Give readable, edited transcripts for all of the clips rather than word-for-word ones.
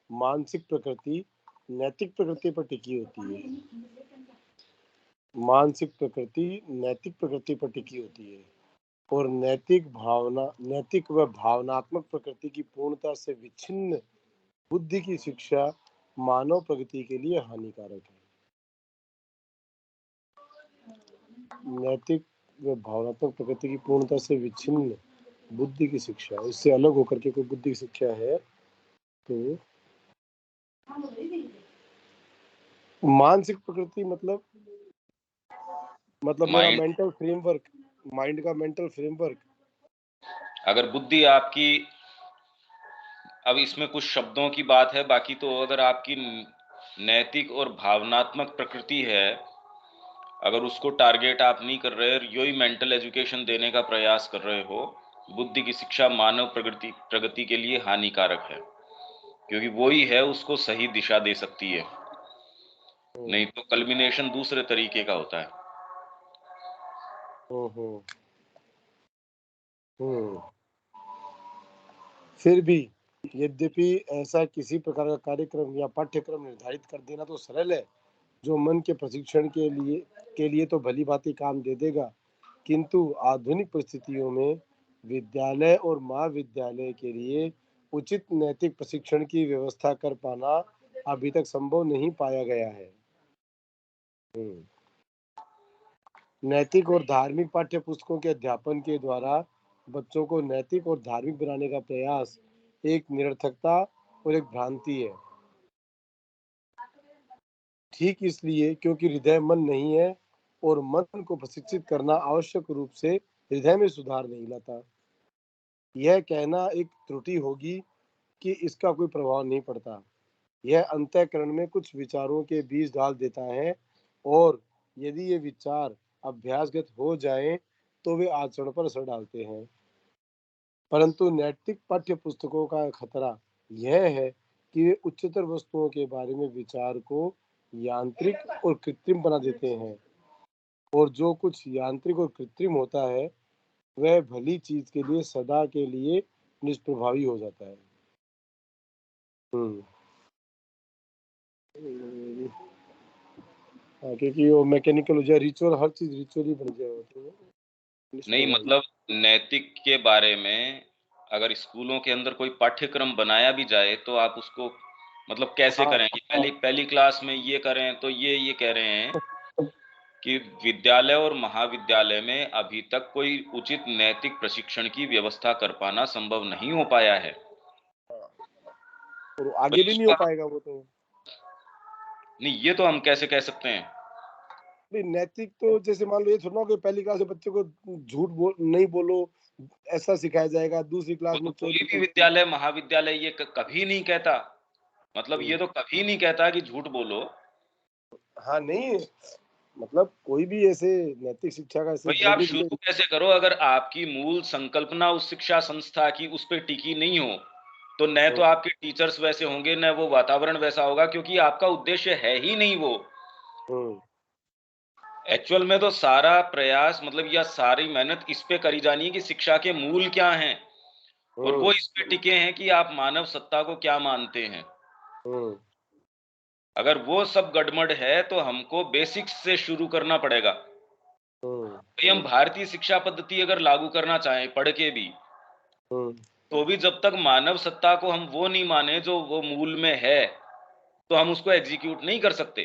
मानसिक प्रकृति नैतिक प्रकृति पर टिकी होती है। मानसिक प्रकृति नैतिक प्रकृति पर टिकी होती है और नैतिक व भावनात्मक प्रकृति की पूर्णता से विच्छिन्न बुद्धि की शिक्षा मानव प्रगति के लिए हानिकारक है। नैतिक व भावनात्मक प्रकृति की पूर्णता से विच्छिन्न बुद्धि की शिक्षा, इससे अलग होकर के कोई बुद्धि की शिक्षा है तो मानसिक प्रकृति मतलब मेरा मेंटल फ्रेमवर्क, माइंड का मेंटल फ्रेमवर्क। अगर बुद्धि आपकी, अब इसमें कुछ शब्दों की बात है, बाकी तो अगर आपकी नैतिक और भावनात्मक प्रकृति है, अगर उसको टारगेट आप नहीं कर रहे, यही मेंटल एजुकेशन देने का प्रयास कर रहे हो, बुद्धि की शिक्षा मानव प्रगति के लिए हानिकारक है, क्योंकि वो ही है उसको सही दिशा दे सकती है, नहीं तो कल्मिनेशन दूसरे तरीके का होता है। फिर भी यद्यपि ऐसा किसी प्रकार का कार्यक्रम या पाठ्यक्रम निर्धारित कर देना तो सरल है, जो मन के प्रशिक्षण के लिए तो भली भांति काम दे देगा, किंतु आधुनिक परिस्थितियों में विद्यालय और महाविद्यालय के लिए उचित नैतिक प्रशिक्षण की व्यवस्था कर पाना अभी तक संभव नहीं पाया गया है। नैतिक और धार्मिक पाठ्य पुस्तकों के अध्यापन के द्वारा बच्चों को नैतिक और धार्मिक बनाने का प्रयास एक निरर्थकता और एक भ्रांति है। ठीक इसलिए क्योंकि हृदय मन नहीं है और मन को प्रशिक्षित करना आवश्यक रूप से हृदय में सुधार नहीं लाता। यह कहना एक त्रुटि होगी कि इसका कोई प्रभाव नहीं पड़ता। यह अंतःकरण में कुछ विचारों के बीज डाल देता है और यदि ये विचार अभ्यासगत हो जाएं तो वे आचरण पर असर डालते हैं। परंतु नैतिक पाठ्य पुस्तकों का खतरा यह है कि वे उच्चतर वस्तुओं के बारे में विचार को यांत्रिक और कृत्रिम बना देते हैं, और जो कुछ यांत्रिक और कृत्रिम होता है वह भली चीज के लिए सदा के लिए निष्प्रभावी हो जाता है। क्योंकि वो मैकेनिकल हो जाए, रिचुअल, हर चीज रिचुअल ही बन जाए तो नहीं, मतलब नैतिक के बारे में अगर स्कूलों के अंदर कोई पाठ्यक्रम बनाया भी जाए तो आप उसको मतलब कैसे करें कि पहली क्लास में ये करें, तो ये कह रहे हैं कि विद्यालय और महाविद्यालय में अभी तक कोई उचित नैतिक प्रशिक्षण की व्यवस्था कर पाना संभव नहीं हो पाया है, और आगे भी नहीं हो पाएगा वो तो। नहीं, ये तो हम कैसे कह सकते हैं? नैतिक तो जैसे मान लो ये थोड़ा कि पहली क्लास में बच्चे को झूठ नहीं बोलो ऐसा सिखाया जाएगा, दूसरी क्लास में कोई भी विद्यालय महाविद्यालय ये कभी नहीं कहता, मतलब ये तो कभी नहीं कहता कि झूठ बोलो। हाँ, नहीं मतलब कोई भी ऐसे नैतिक शिक्षा का ऐसे भैया आप शुरू कैसे करो, अगर आपकी मूल संकल्पना उस शिक्षा संस्था की उस पे टिकी नहीं हो तो न तो आपके टीचर्स वैसे होंगे, न वो वातावरण वैसा होगा, क्योंकि आपका उद्देश्य है ही नहीं वो। एक्चुअल में तो सारा प्रयास मतलब या सारी मेहनत इस पे करी जानी है कि शिक्षा के मूल क्या हैं, और वो इस पे टिके हैं कि आप मानव सत्ता को क्या मानते हैं। अगर वो सब गड़बड़ है तो हमको बेसिक्स से शुरू करना पड़ेगा। तो हम भारतीय शिक्षा पद्धति अगर लागू करना चाहें पढ़ के भी, तो भी जब तक मानव सत्ता को हम वो नहीं माने जो वो मूल में है, तो हम उसको एग्जीक्यूट नहीं कर सकते।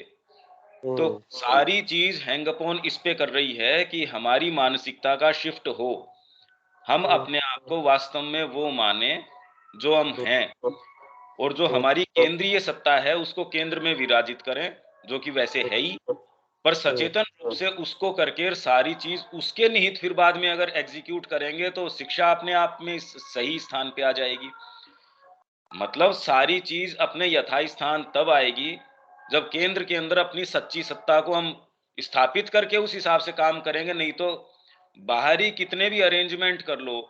तो सारी चीज हैंग अपॉन इस पे कर रही है कि हमारी मानसिकता का शिफ्ट हो, हम अपने आप को वास्तव में वो माने जो हम हैं, और जो हमारी केंद्रीय सत्ता है उसको केंद्र में विराजित करें, जो कि वैसे है ही, पर सचेतन रूप से उसको करके सारी चीज उसके निहित फिर बाद में अगर एग्जीक्यूट करेंगे तो शिक्षा अपने आप में सही स्थान पे आ जाएगी। मतलब सारी चीज अपने यथास्थान तब आएगी जब केंद्र के अंदर अपनी सच्ची सत्ता को हम स्थापित करके उस हिसाब से काम करेंगे। नहीं तो बाहरी कितने भी अरेंजमेंट कर लो,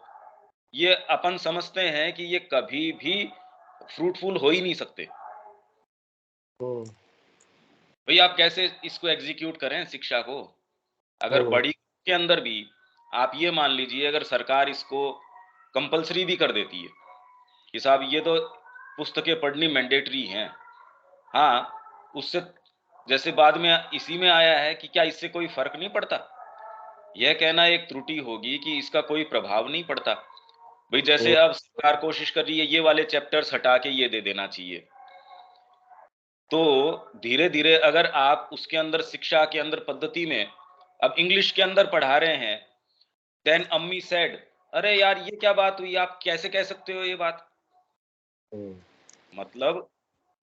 ये अपन समझते हैं कि ये कभी भी फ्रूटफुल हो ही नहीं सकते। भाई आप कैसे इसको एग्जीक्यूट करें शिक्षा को? अगर बड़ी के अंदर भी आप ये मान लीजिए, अगर सरकार इसको कंपलसरी भी कर देती है कि साहब ये तो पुस्तकें पढ़नी मैंडेटरी हैं। हाँ, उससे जैसे बाद में इसी में आया है कि क्या इससे कोई फर्क नहीं पड़ता? यह कहना एक त्रुटि होगी कि इसका कोई प्रभाव नहीं पड़ता। भाई जैसे अब सरकार कोशिश कर रही है ये वाले चैप्टर्स हटा के ये दे देना चाहिए। तो धीरे-धीरे अगर आप उसके अंदर शिक्षा के अंदर पद्धति में अब इंग्लिश के अंदर पढ़ा रहे हैं, देन अम्मी सेड, अरे यार ये क्या बात हुई? आप कैसे कह सकते हो ये बात? मतलब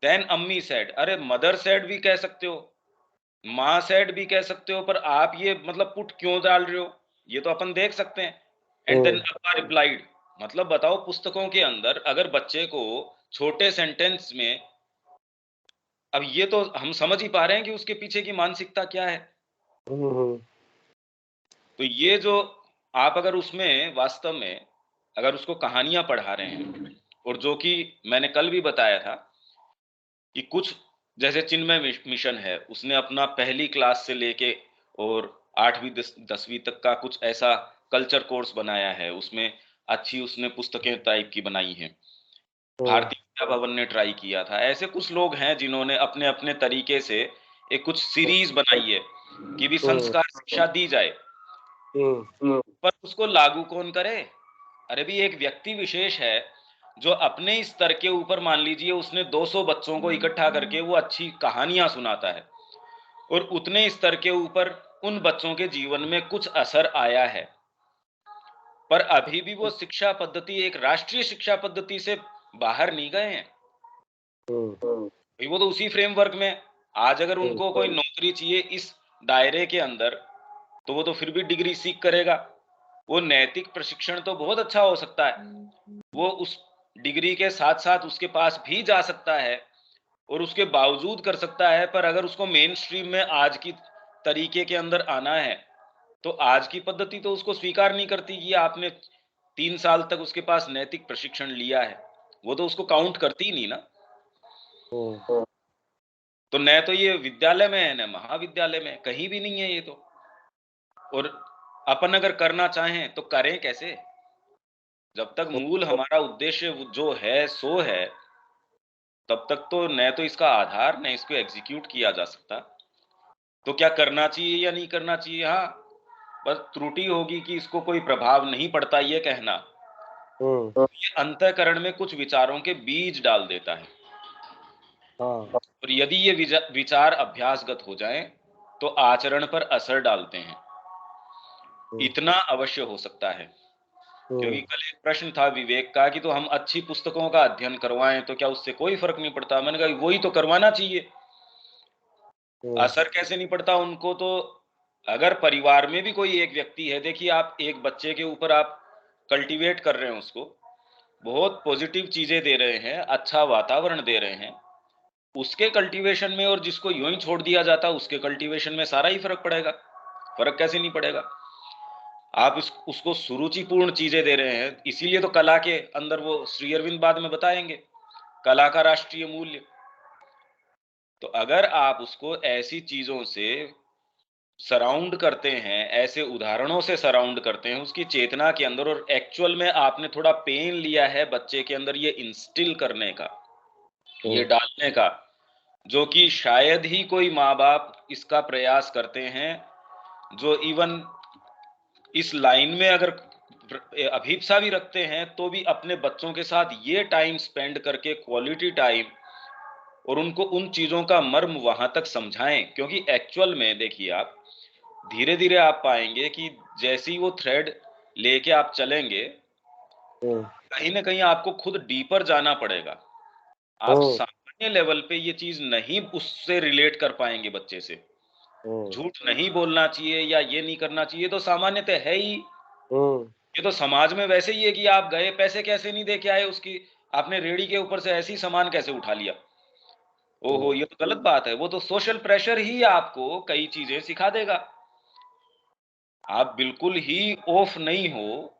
देन अम्मी सेड, अरे मदर सेड भी कह सकते हो, माँ सेड भी कह सकते हो, पर आप ये मतलब पुट क्यों डाल रहे हो? ये तो अपन देख सकते हैं। एंड देन अब्बा रिप्लाइड, मतलब बताओ पुस्तकों के अंदर अगर बच्चे को छोटे सेंटेंस में, अब ये तो हम समझ ही पा रहे हैं कि उसके पीछे की मानसिकता क्या है। तो ये जो आप अगर उसमें वास्तव में अगर उसको कहानियां पढ़ा रहे हैं, और जो कि मैंने कल भी बताया था कि कुछ जैसे चिन्मय मिशन है, उसने अपना पहली क्लास से लेके और 8वीं 10वीं तक का कुछ ऐसा कल्चर कोर्स बनाया है। उसमें अच्छी उसने पुस्तकें टाइप की बनाई हैं। भारतीय विद्या भवन ने ट्राई किया था। ऐसे कुछ लोग हैं जिन्होंने अपने-अपने तरीके से एक कुछ सीरीज बनाई है कि भी संस्कार शिक्षा दी जाए। पर उसको लागू कौन करे? अरे भी एक व्यक्ति विशेष है जो अपने स्तर के ऊपर मान लीजिए उसने 200 बच्चों को इकट्ठा करके वो अच्छी कहानियां सुनाता है, और उतने स्तर के ऊपर उन बच्चों के जीवन में कुछ असर आया है, पर अभी भी वो शिक्षा पद्धति एक राष्ट्रीय शिक्षा पद्धति से बाहर नहीं गए हैं। भाई वो तो उसी फ्रेमवर्क में, आज अगर उनको कोई नौकरी चाहिए इस दायरे के अंदर, तो वो तो फिर भी डिग्री सीख करेगा। वो नैतिक प्रशिक्षण तो बहुत अच्छा हो सकता है, वो उस डिग्री के साथ साथ उसके पास भी जा सकता है और उसके बावजूद कर सकता है, पर अगर उसको मेन स्ट्रीम में आज की तरीके के अंदर आना है, तो आज की पद्धति तो उसको स्वीकार नहीं करती कि आपने 3 साल तक उसके पास नैतिक प्रशिक्षण लिया है। वो तो उसको काउंट करती ही नहीं ना। तो न तो ये विद्यालय में है, न महाविद्यालय में, कहीं भी नहीं है ये तो। और अपन अगर करना चाहें तो करें कैसे? जब तक मूल हमारा उद्देश्य जो है सो है, तब तक तो न तो इसका आधार न इसको एग्जीक्यूट किया जा सकता। तो क्या करना चाहिए या नहीं करना चाहिए? हाँ, बस त्रुटि होगी कि इसको कोई प्रभाव नहीं पड़ता ये कहना। ये अंतःकरण में कुछ विचारों के बीज डाल देता है। और यदि ये विचार अभ्यासगत हो जाएं, तो आचरण पर असर डालते हैं। इतना अवश्य हो सकता है। क्योंकि कल एक प्रश्न था विवेक का कि तो हम अच्छी पुस्तकों का अध्ययन करवाएं तो क्या उससे कोई फर्क नहीं पड़ता? मैंने कहा वही तो करवाना चाहिए। असर कैसे नहीं पड़ता उनको? तो अगर परिवार में भी कोई एक व्यक्ति है, देखिए आप एक बच्चे के ऊपर आप कल्टीवेट कर रहे हैं, उसको बहुत पॉजिटिव चीजें दे रहे हैं, अच्छा वातावरण दे रहे हैं, उसके कल्टीवेशन में और जिसको यूं ही छोड़ दिया जाता उसके कल्टीवेशन में सारा ही फर्क पड़ेगा। फर्क कैसे नहीं पड़ेगा? आप उसको सुरुचिपूर्ण चीजें दे रहे हैं, इसीलिए तो कला के अंदर वो श्री अरविंद बाद में बताएंगे कला का राष्ट्रीय मूल्य। तो अगर आप उसको ऐसी चीजों से सराउंड करते हैं, ऐसे उदाहरणों से सराउंड करते हैं उसकी चेतना के अंदर, और एक्चुअल में आपने थोड़ा पेन लिया है बच्चे के अंदर ये इंस्टिल करने का, ये डालने का, जो कि शायद ही कोई माँ बाप इसका प्रयास करते हैं, जो इवन इस लाइन में अगर अभीपसा भी रखते हैं तो भी अपने बच्चों के साथ ये टाइम स्पेंड करके क्वालिटी टाइम, और उनको उन चीजों का मर्म वहां तक समझाएं। क्योंकि एक्चुअल में देखिए आप धीरे धीरे आप पाएंगे कि जैसे ही वो थ्रेड लेके आप चलेंगे, कहीं ना कहीं आपको खुद डीपर जाना पड़ेगा। आप सामान्य लेवल पे ये चीज नहीं उससे रिलेट कर पाएंगे बच्चे से। झूठ नहीं बोलना चाहिए या ये नहीं करना चाहिए तो सामान्यतः है ही। ये तो समाज में वैसे ही है कि आप गए, पैसे कैसे नहीं दे के आए उसकी, आपने रेड़ी के ऊपर से ऐसी सामान कैसे उठा लिया? ओहो, ये तो गलत बात है। वो तो सोशल प्रेशर ही आपको कई चीजें सिखा देगा। आप बिल्कुल ही ऑफ नहीं हो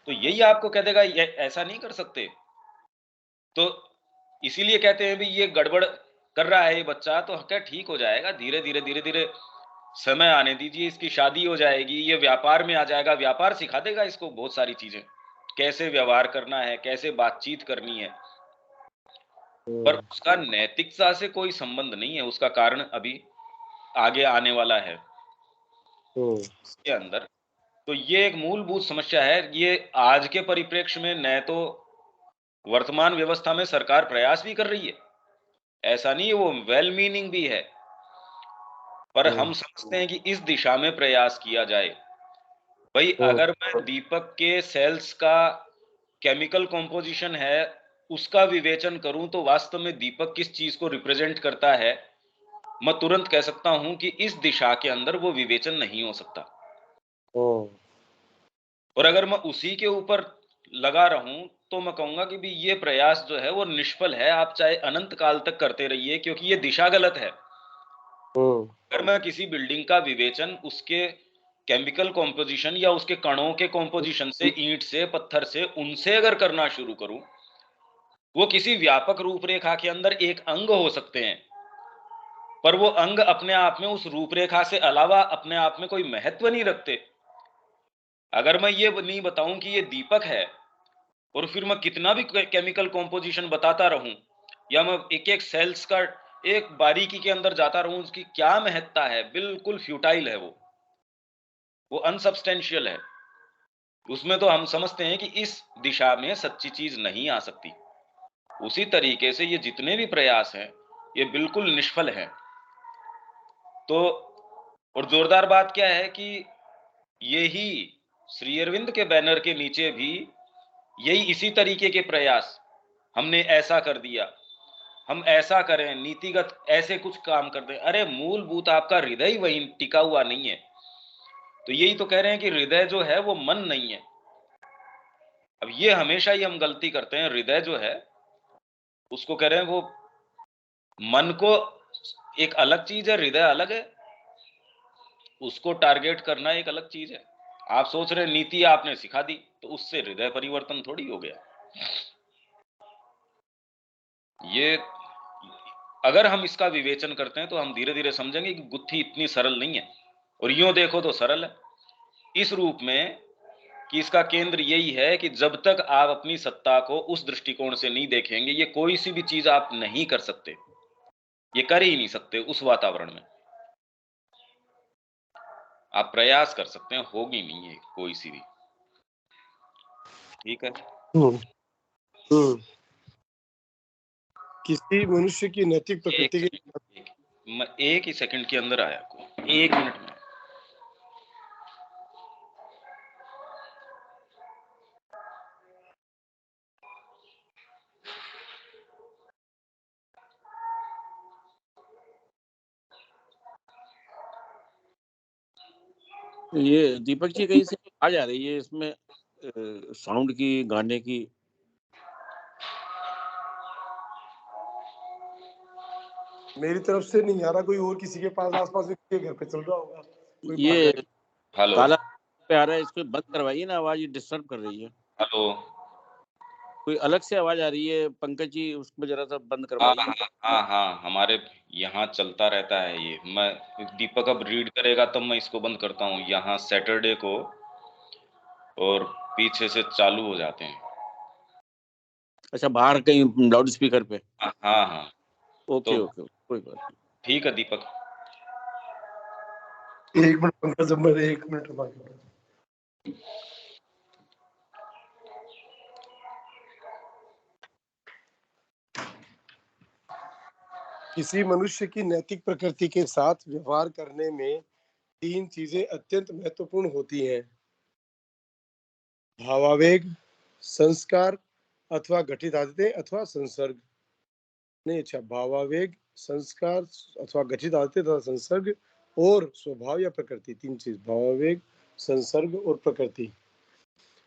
तो यही आपको कह देगा ये ऐसा नहीं कर सकते। तो इसीलिए कहते हैं भी ये गड़बड़ कर रहा है ये बच्चा, तो क्या ठीक हो जाएगा, धीरे धीरे धीरे धीरे समय आने दीजिए, इसकी शादी हो जाएगी, ये व्यापार में आ जाएगा, व्यापार सिखा देगा इसको बहुत सारी चीजें, कैसे व्यवहार करना है, कैसे बातचीत करनी है। पर उसका नैतिकता से कोई संबंध नहीं है, उसका कारण अभी आगे आने वाला है इसके अंदर। तो ये एक मूलभूत समस्या है। ये आज के परिप्रेक्ष्य में न तो वर्तमान व्यवस्था में सरकार प्रयास भी कर रही है, ऐसा नहीं है, वो वेल मीनिंग भी है, पर हम समझते हैं कि इस दिशा में प्रयास किया जाए। भाई अगर मैं दीपक के सेल्स का केमिकल कॉम्पोजिशन है उसका विवेचन करूं तो वास्तव में दीपक किस चीज को रिप्रेजेंट करता है, मैं तुरंत कह सकता हूं कि इस दिशा के अंदर वो विवेचन नहीं हो सकता। और अगर मैं उसी के ऊपर लगा रहूं तो मैं कहूंगा कि भी ये प्रयास जो है वो निष्फल है, आप चाहे अनंत काल तक करते रहिए, क्योंकि ये दिशा गलत है। अगर मैं किसी बिल्डिंग का विवेचन उसके केमिकल कॉम्पोजिशन या उसके कणों के कॉम्पोजिशन से, ईंट से, पत्थर से, उनसे अगर करना शुरू करूं, वो किसी व्यापक रूपरेखा के अंदर एक अंग हो सकते हैं, पर वो अंग अपने आप में उस रूपरेखा से अलावा अपने आप में कोई महत्व नहीं रखते। अगर मैं ये नहीं बताऊं कि ये दीपक है और फिर मैं कितना भी केमिकल कॉम्पोजिशन बताता रहूं, या मैं एक एक सेल्स का एक बारीकी के अंदर जाता रहूं, उसकी क्या महत्ता है, बिल्कुल फ्यूटाइल है वो अनसब्सटेंशियल है। उसमें तो हम समझते हैं कि इस दिशा में सच्ची चीज नहीं आ सकती। उसी तरीके से ये जितने भी प्रयास हैं ये बिल्कुल निष्फल हैं। तो और जोरदार बात क्या है कि यही श्री अरविंद के बैनर के नीचे भी यही इसी तरीके के प्रयास, हमने ऐसा कर दिया, हम ऐसा करें, नीतिगत ऐसे कुछ काम कर दें। अरे मूलभूत आपका हृदय वहीं टिका हुआ नहीं है। तो यही तो कह रहे हैं कि हृदय जो है वो मन नहीं है। अब ये हमेशा ही हम गलती करते हैं, हृदय जो है उसको कह रहे हैं वो मन को, एक अलग चीज है, हृदय अलग है, उसको टारगेट करना एक अलग चीज है। आप सोच रहे नीति आपने सिखा दी तो उससे हृदय परिवर्तन थोड़ी हो गया। ये अगर हम इसका विवेचन करते हैं तो हम धीरे धीरे समझेंगे कि गुत्थी इतनी सरल नहीं है, और यूं देखो तो सरल है इस रूप में कि इसका केंद्र यही है कि जब तक आप अपनी सत्ता को उस दृष्टिकोण से नहीं देखेंगे, ये कोई सी भी चीज आप नहीं कर सकते, ये कर ही नहीं सकते। उस वातावरण में आप प्रयास कर सकते हैं, होगी नहीं है कोई सी भी। ठीक है। किसी मनुष्य की नैतिक प्रकृति के मैं एक ही सेकंड के अंदर आया को, 1 मिनट में। ये दीपक जी कहीं से आ जा रही है इसमें साउंड की, गाने की? मेरी तरफ से नहीं आ रहा, कोई और किसी के पास आसपास के घर पे चल रहा होगा, कोई ये हेलो काला पे आ रहा है, इसको बंद करवाइए ना, आवाज डिस्टर्ब कर रही है। हेलो, कोई अलग से आवाज आ रही है, पंकज जी उसको जरा सा बंद करवाइए। हाँ, हमारे यहाँ चलता रहता है ये। मैं दीपक अब रीड करेगा तब मैं इसको बंद करता हूँ। यहाँ सैटरडे को और पीछे से चालू हो जाते हैं। अच्छा, बाहर कहीं लाउड स्पीकर पे? हाँ। ओके तो ओके, कोई बात नहीं। ठीक है दीपक। 1 मिनट पंकज, जब मैं 1 मिनट बाकी। किसी मनुष्य की नैतिक प्रकृति के साथ व्यवहार करने में 3 चीजें अत्यंत महत्वपूर्ण होती हैं: भावावेग, संस्कार अथवा घटित आदतें अथवा संसर्ग। नहीं, अच्छा, भावावेग, संस्कार अथवा घटित आदतें तथा संसर्ग, और स्वभाव या प्रकृति। 3 चीज: भावावेग, संसर्ग और प्रकृति।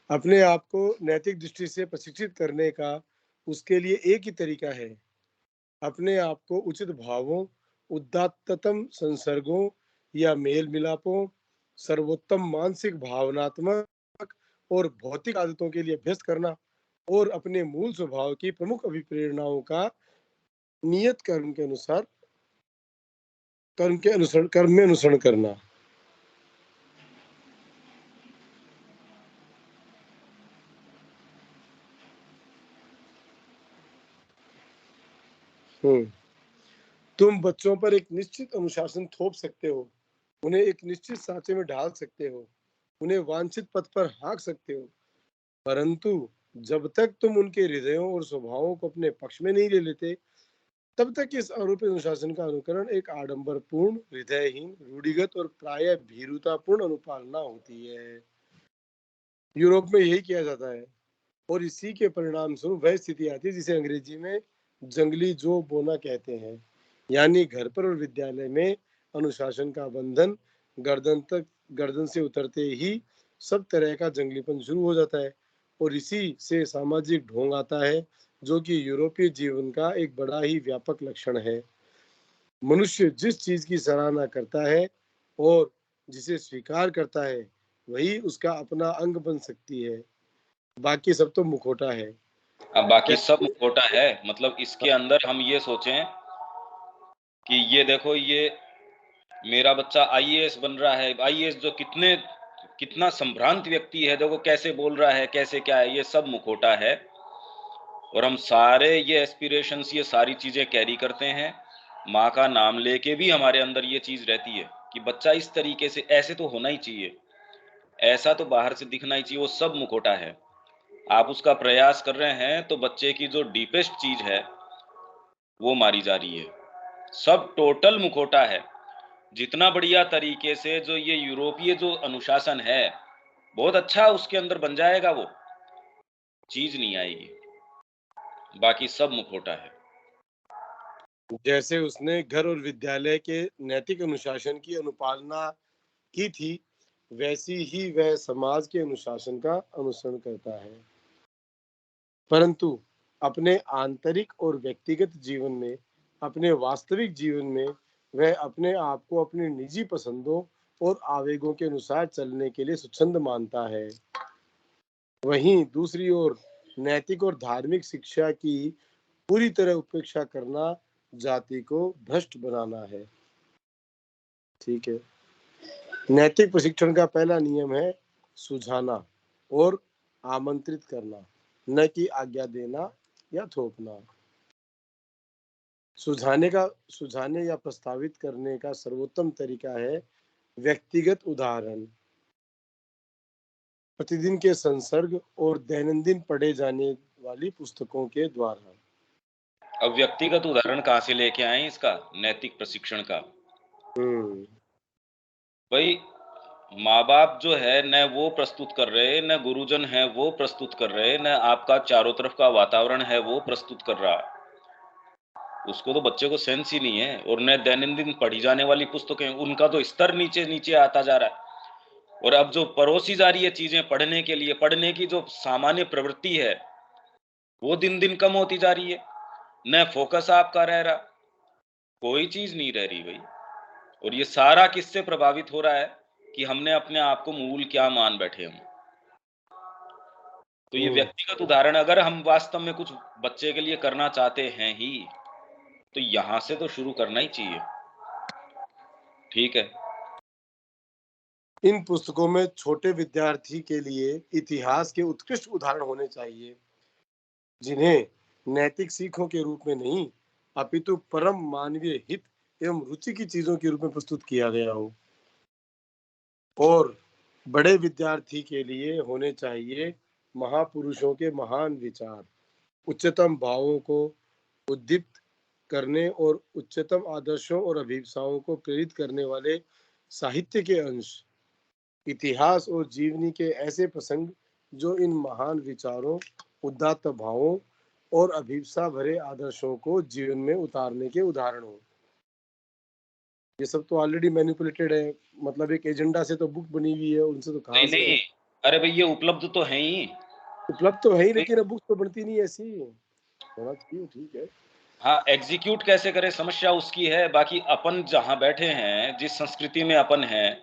अपने आप को नैतिक दृष्टि से प्रशिक्षित करने का उसके लिए एक ही तरीका है: अपने आप को उचित भावों, उदात्ततम संसर्गों या मेल मिलापों, सर्वोत्तम मानसिक, भावनात्मक और भौतिक आदतों के लिए अभ्यस्त करना, और अपने मूल स्वभाव की प्रमुख अभिप्रेरणाओं का नियत कर्म में अनुसरण करना। तुम बच्चों पर एक निश्चित अनुशासन थोप सकते हो, उन्हें एक निश्चित सांचे में ढाल सकते हो, उन्हें वांछित पथ पर हाँक सकते हो, परंतु जब तक तुम उनके हृदयों और स्वभावों को अपने पक्ष में नहीं ले लेते, तब तक इस आरोपित अनुशासन का अनुकरण एक आडंबरपूर्ण, हृदयहीन, रूढ़िगत और प्रायः भीरुतापूर्ण अनुपालना होती है। यूरोप में यही किया जाता है और इसी के परिणाम स्वरूप वह स्थिति आती है जिसे अंग्रेजी में जंगली जो बोना कहते हैं, यानी घर पर और विद्यालय में अनुशासन का बंधन गर्दन से उतरते ही सब तरह का जंगलीपन शुरू हो जाता है और इसी से सामाजिक ढोंग आता है, जो कि यूरोपीय जीवन का एक बड़ा ही व्यापक लक्षण है। मनुष्य जिस चीज की सराहना करता है और जिसे स्वीकार करता है, वही उसका अपना अंग बन सकती है, बाकी सब तो मुखौटा है। अब बाकी सब मुखौटा है, मतलब इसके अंदर हम ये सोचें कि ये देखो, ये मेरा बच्चा आईएएस बन रहा है, आईएएस जो कितना संभ्रांत व्यक्ति है, देखो कैसे बोल रहा है, कैसे क्या है, ये सब मुखौटा है। और हम सारे ये एस्पिरेशंस, ये सारी चीजें कैरी करते हैं। माँ का नाम लेके भी हमारे अंदर ये चीज रहती है कि बच्चा इस तरीके से, ऐसे तो होना ही चाहिए, ऐसा तो बाहर से दिखना ही चाहिए, वो सब मुखौटा है। आप उसका प्रयास कर रहे हैं तो बच्चे की जो डीपेस्ट चीज है वो मारी जा रही है। सब टोटल मुखौटा है। जितना बढ़िया तरीके से जो ये यूरोपीय जो अनुशासन है, बहुत अच्छा उसके अंदर बन जाएगा, वो चीज नहीं आएगी, बाकी सब मुखौटा है। जैसे उसने घर और विद्यालय के नैतिक अनुशासन की अनुपालना की थी, वैसी ही वह समाज के अनुशासन का अनुसरण करता है, परंतु अपने आंतरिक और व्यक्तिगत जीवन में, अपने वास्तविक जीवन में वह अपने आप को अपनी निजी पसंदों और आवेगों के अनुसार चलने के लिए स्वच्छंद मानता है। वहीं दूसरी ओर नैतिक और धार्मिक शिक्षा की पूरी तरह उपेक्षा करना जाति को भ्रष्ट बनाना है। ठीक है। नैतिक प्रशिक्षण का पहला नियम है सुझाना और आमंत्रित करना, न कि आज्ञा देना या थोपना। सुझाने या प्रस्तावित करने का सर्वोत्तम तरीका है व्यक्तिगत उदाहरण, प्रतिदिन के संसर्ग और दैनंदिन पढ़े जाने वाली पुस्तकों के द्वारा। अब व्यक्तिगत उदाहरण कहाँ से लेके आए इसका, नैतिक प्रशिक्षण का? भाई, माँ बाप जो है न वो प्रस्तुत कर रहे, न गुरुजन है वो प्रस्तुत कर रहे, न आपका चारों तरफ का वातावरण है वो प्रस्तुत कर रहा, उसको तो बच्चे को सेंस ही नहीं है। और न दैनंदिन पढ़ी जाने वाली पुस्तकें, उनका तो स्तर नीचे नीचे आता जा रहा है। और अब जो परोसी जा रही है चीजें पढ़ने के लिए, पढ़ने की जो सामान्य प्रवृत्ति है वो दिन दिन कम होती जा रही है। न फोकस आपका रह रहा, कोई चीज नहीं रह रही भाई। और ये सारा किससे प्रभावित हो रहा है कि हमने अपने आप को मूल क्या मान बैठे हम। तो ये व्यक्तिगत उदाहरण अगर हम वास्तव में कुछ बच्चे के लिए करना चाहते हैं ही, तो यहां से तो शुरू करना ही चाहिए। ठीक है। इन पुस्तकों में छोटे विद्यार्थी के लिए इतिहास के उत्कृष्ट उदाहरण होने चाहिए, जिन्हें नैतिक सीखों के रूप में नहीं, अपितु परम मानवीय हित एवं रुचि की चीजों के रूप में प्रस्तुत किया गया हो। और बड़े विद्यार्थी के लिए होने चाहिए महापुरुषों के महान विचार, उच्चतम भावों को उद्दीप्त करने और उच्चतम आदर्शों और अभिप्सायों को प्रेरित करने वाले साहित्य के अंश, इतिहास और जीवनी के ऐसे प्रसंग जो इन महान विचारों, उदात्त भावों और अभिप्सा भरे आदर्शों को जीवन में उतारने के उदाहरण हो। ये सब तो ऑलरेडी मैनिपुलेटेड है, मतलब एक एजेंडा से तो बुक बनी हुई है, उनसे तो कहां से नहीं, अरे भाई ये उपलब्ध तो है ही, उपलब्ध तो है ही, लेकिन अब बुक तो बनती नहीं ऐसी होना चाहिए। ठीक है, हाँ, एग्जीक्यूट कैसे करे समस्या उसकी है। बाकी अपन जहां बैठे हैं, जिस संस्कृति में अपन हैं,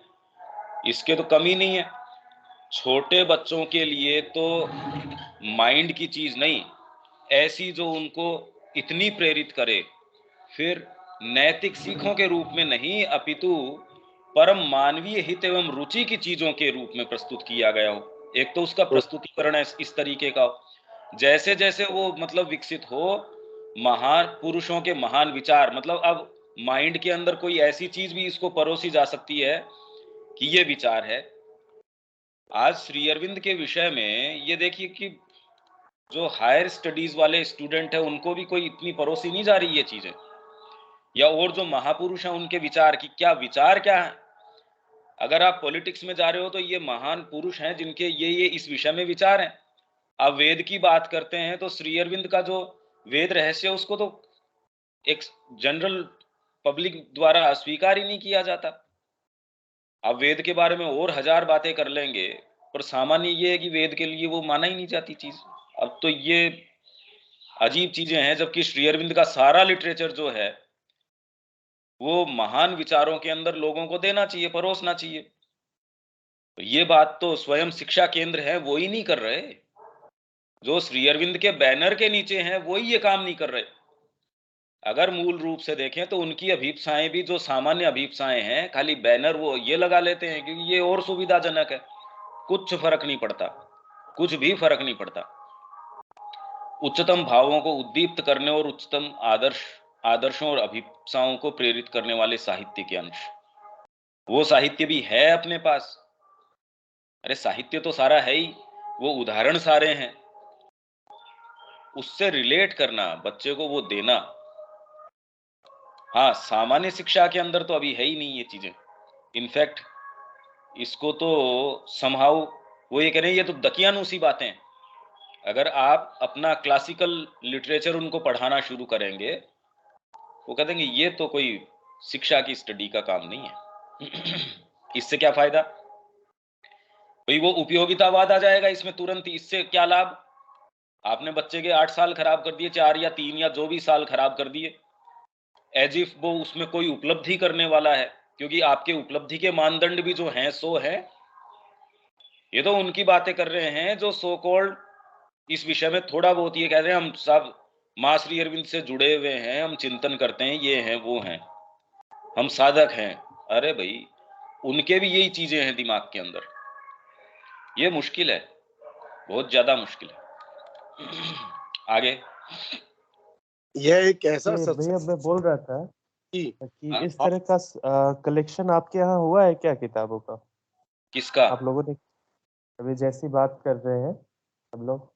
इसके तो कमी नहीं है। छोटे बच्चों के लिए तो माइंड की चीज नहीं, ऐसी जो उनको इतनी प्रेरित करे, फिर नैतिक सीखों के रूप में नहीं, अपितु परम मानवीय हित एवं रुचि की चीजों के रूप में प्रस्तुत किया गया हो। एक तो उसका प्रस्तुतिकरण है इस तरीके का, जैसे जैसे वो मतलब विकसित हो, महान पुरुषों के महान विचार, मतलब अब माइंड के अंदर कोई ऐसी चीज भी इसको परोसी जा सकती है कि ये विचार है। आज श्री अरविंद के विषय में ये देखिए कि जो हायर स्टडीज वाले स्टूडेंट है उनको भी कोई इतनी परोसी नहीं जा रही ये चीजें, या और जो महापुरुष हैं उनके विचार की क्या विचार क्या है। अगर आप पॉलिटिक्स में जा रहे हो तो ये महान पुरुष हैं जिनके ये इस विषय में विचार हैं। आप वेद की बात करते हैं तो श्री अरविंद का जो वेद रहस्य उसको तो एक जनरल पब्लिक द्वारा स्वीकार ही नहीं किया जाता। आप वेद के बारे में और 1000 बातें कर लेंगे, पर सामान्य ये है कि वेद के लिए वो माना ही नहीं जाती चीज। अब तो ये अजीब चीजें हैं, जबकि श्री अरविंद का सारा लिटरेचर जो है वो महान विचारों के अंदर लोगों को देना चाहिए, परोसना चाहिए। तो ये बात तो स्वयं शिक्षा केंद्र है वो ही नहीं कर रहे। जो श्री अरविंद के बैनर के नीचे हैं वो ही ये काम नहीं कर रहे। अगर मूल रूप से देखें तो उनकी अभिप्साएं भी जो सामान्य अभिप्साएं हैं, खाली बैनर वो ये लगा लेते हैं क्योंकि ये और सुविधाजनक है। कुछ फर्क नहीं पड़ता, कुछ भी फर्क नहीं पड़ता। उच्चतम भावों को उद्दीप्त करने और उच्चतम आदर्शों और अभिप्साओं को प्रेरित करने वाले साहित्य के अंश, वो साहित्य भी है अपने पास। अरे साहित्य तो सारा है ही, वो उदाहरण सारे हैं, उससे रिलेट करना, बच्चे को वो देना। हाँ, सामान्य शिक्षा के अंदर तो अभी है ही नहीं ये चीजें। इनफैक्ट इसको तो समहाउ वो ये कह रहे हैं ये तो दकियानूसी बातें हैं। अगर आप अपना क्लासिकल लिटरेचर उनको पढ़ाना शुरू करेंगे वो कह देंगे ये तो कोई शिक्षा की स्टडी का काम नहीं है। इससे क्या फायदा भाई, वो उपयोगितावाद आ जाएगा इसमें तुरंत ही। इससे क्या लाभ? आपने बच्चे के 8 साल खराब कर दिए, 4 या 3 या जो भी साल खराब कर दिए, एज इफ वो उसमें कोई उपलब्धि करने वाला है, क्योंकि आपके उपलब्धि के मानदंड भी जो हैं सो है। ये तो उनकी बातें कर रहे हैं जो सो कॉल्ड इस विषय में थोड़ा बहुत ये कह रहे हैं हम सब मां श्री अरविंद से जुड़े हुए हैं, हम चिंतन करते हैं, ये हैं वो हैं, हम साधक हैं। अरे भाई, उनके भी यही चीजें हैं दिमाग के अंदर। ये मुश्किल है, बहुत ज्यादा मुश्किल है। आगे यह एक ऐसा भैया मैं बोल रहा था कि इस तरह का कलेक्शन आपके यहाँ हुआ है क्या किताबों का? किसका? आप लोगों ने अभी जैसी बात कर रहे हैं हम लोग।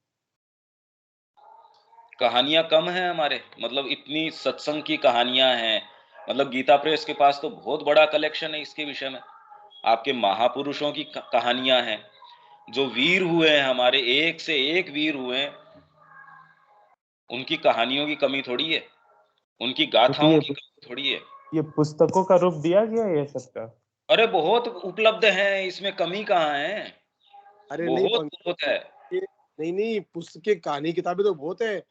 कहानियां कम हैं हमारे, मतलब इतनी सत्संग की कहानियां हैं। मतलब गीता प्रेस के पास तो बहुत बड़ा कलेक्शन है इसके विषय में। आपके महापुरुषों की कहानियां हैं, जो वीर हुए हैं हमारे, एक से एक वीर हुए हैं, उनकी कहानियों की कमी थोड़ी है, उनकी गाथाओं की कमी थोड़ी है। ये पुस्तकों का रूप दिया गया है ये सब का? अरे बहुत उपलब्ध है, इसमें कमी कहाँ है? अरे बहुत है। नहीं, पुस्तकें कहानी किताबें तो बहुत है,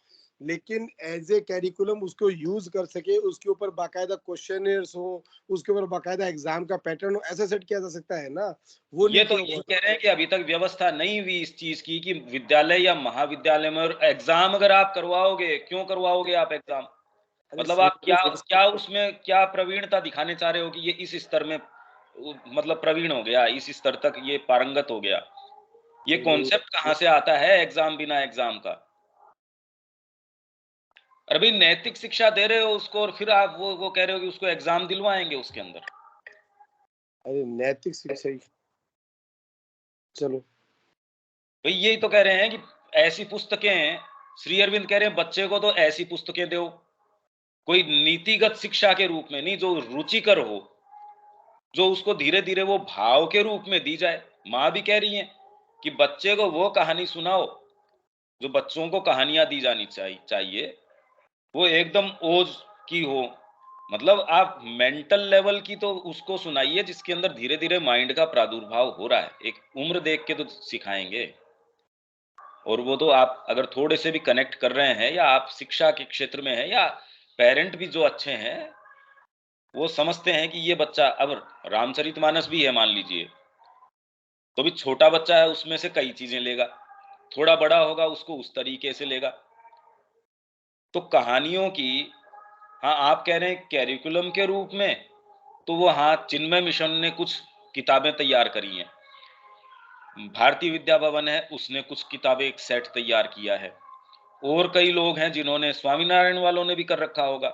लेकिन एज ए कैरिकुलम उसको यूज कर सके, उसके ऊपर बाकायदा क्वेश्चनर्स हो, उसके ऊपर बाकायदा एग्जाम का पैटर्न हो, ऐसा सेट किया जा सकता है ना। वो ये तो ये कह रहे हैं कि अभी तक व्यवस्था नहीं हुई इस चीज की कि विद्यालय या महाविद्यालय में और एग्जाम अगर आप करवाओगे, क्यों करवाओगे आप एग्जाम? मतलब आप क्या उसमें क्या प्रवीणता दिखाने चाह रहे हो कि ये इस स्तर में मतलब प्रवीण हो गया, इस स्तर तक ये पारंगत हो गया? ये कॉन्सेप्ट कहाँ से आता है एग्जाम बिना एग्जाम का? अरे भाई, नैतिक शिक्षा दे रहे हो उसको और फिर आप वो कह रहे हो कि उसको एग्जाम दिलवाएंगे उसके अंदर। अरे नैतिक शिक्षा ही, चलो भाई यही तो कह रहे हैं कि ऐसी पुस्तकें, श्री अरविंद कह रहे हैं बच्चे को तो ऐसी पुस्तकें दो, कोई नीतिगत शिक्षा के रूप में नहीं, जो रुचिकर हो, जो उसको धीरे धीरे वो भाव के रूप में दी जाए। माँ भी कह रही है कि बच्चे को वो कहानी सुनाओ, जो बच्चों को कहानियां दी जानी चाहिए वो एकदम ओज की हो। मतलब आप मेंटल लेवल की तो उसको सुनाइए जिसके अंदर धीरे धीरे माइंड का प्रादुर्भाव हो रहा है। एक उम्र देख के तो सिखाएंगे, और वो तो आप अगर थोड़े से भी कनेक्ट कर रहे हैं, या आप शिक्षा के क्षेत्र में हैं, या पेरेंट भी जो अच्छे हैं वो समझते हैं कि ये बच्चा, अब रामचरितमानस भी है मान लीजिए, तो भी छोटा बच्चा है उसमें से कई चीजें लेगा, थोड़ा बड़ा होगा उसको उस तरीके से लेगा। तो कहानियों की, हाँ आप कह रहे हैं कैरिकुलम के रूप में, तो वो हाँ चिन्मय मिशन ने कुछ किताबें तैयार करी हैं, भारतीय विद्या भवन है उसने कुछ किताबें एक सेट तैयार किया है, और कई लोग हैं जिन्होंने, स्वामीनारायण वालों ने भी कर रखा होगा,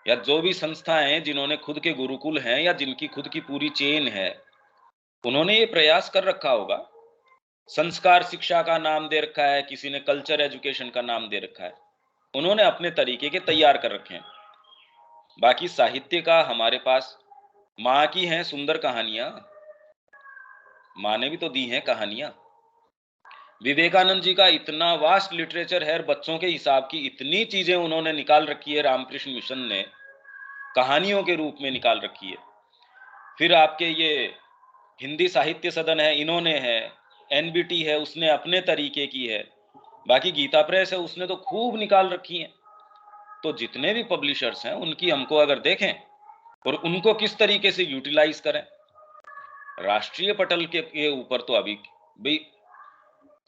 या जो भी संस्थाएं हैं जिन्होंने खुद के गुरुकुल हैं या जिनकी खुद की पूरी चेन है, उन्होंने ये प्रयास कर रखा होगा। संस्कार शिक्षा का नाम दे रखा है, किसी ने कल्चर एजुकेशन का नाम दे रखा है, उन्होंने अपने तरीके के तैयार कर रखे हैं। बाकी साहित्य का हमारे पास माँ की हैं सुंदर कहानियां, माँ ने भी तो दी हैं कहानियां। विवेकानंद जी का इतना वास्ट लिटरेचर है, बच्चों के हिसाब की इतनी चीजें उन्होंने निकाल रखी है, रामकृष्ण मिशन ने कहानियों के रूप में निकाल रखी है। फिर आपके ये हिंदी साहित्य सदन है, इन्होंने है, एनबीटी है, उसने अपने तरीके की है, बाकी गीता प्रेस है, उसने तो खूब निकाल रखी है। तो जितने भी पब्लिशर्स हैं उनकी हमको अगर देखें और उनको किस तरीके से यूटिलाइज करें, राष्ट्रीय पटल के ऊपर तो अभी भाई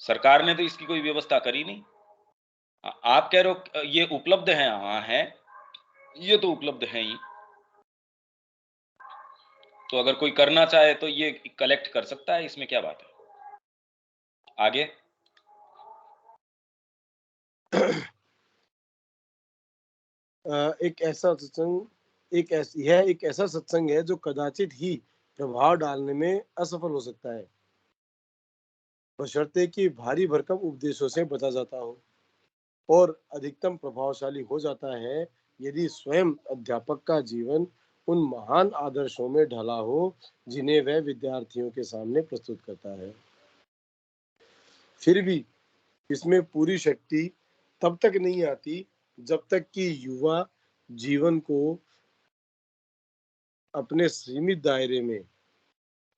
सरकार ने तो इसकी कोई व्यवस्था करी नहीं। आप कह रहे हो ये उपलब्ध है, हाँ है, ये तो उपलब्ध है ही। तो अगर कोई करना चाहे तो ये कलेक्ट कर सकता है, इसमें क्या बात है। आगे एक ऐसा सत्संग एक ऐसा सत्संग है जो कदाचित ही प्रभाव डालने में असफल हो सकता है, बशर्ते कि भारी भरकम उपदेशों से बचा जाता हो, और अधिकतम प्रभावशाली हो जाता है यदि स्वयं अध्यापक का जीवन उन महान आदर्शों में ढला हो जिन्हें वह विद्यार्थियों के सामने प्रस्तुत करता है। फिर भी इसमें पूरी शक्ति तब तक नहीं आती जब तक कि युवा जीवन को अपने सीमित दायरे में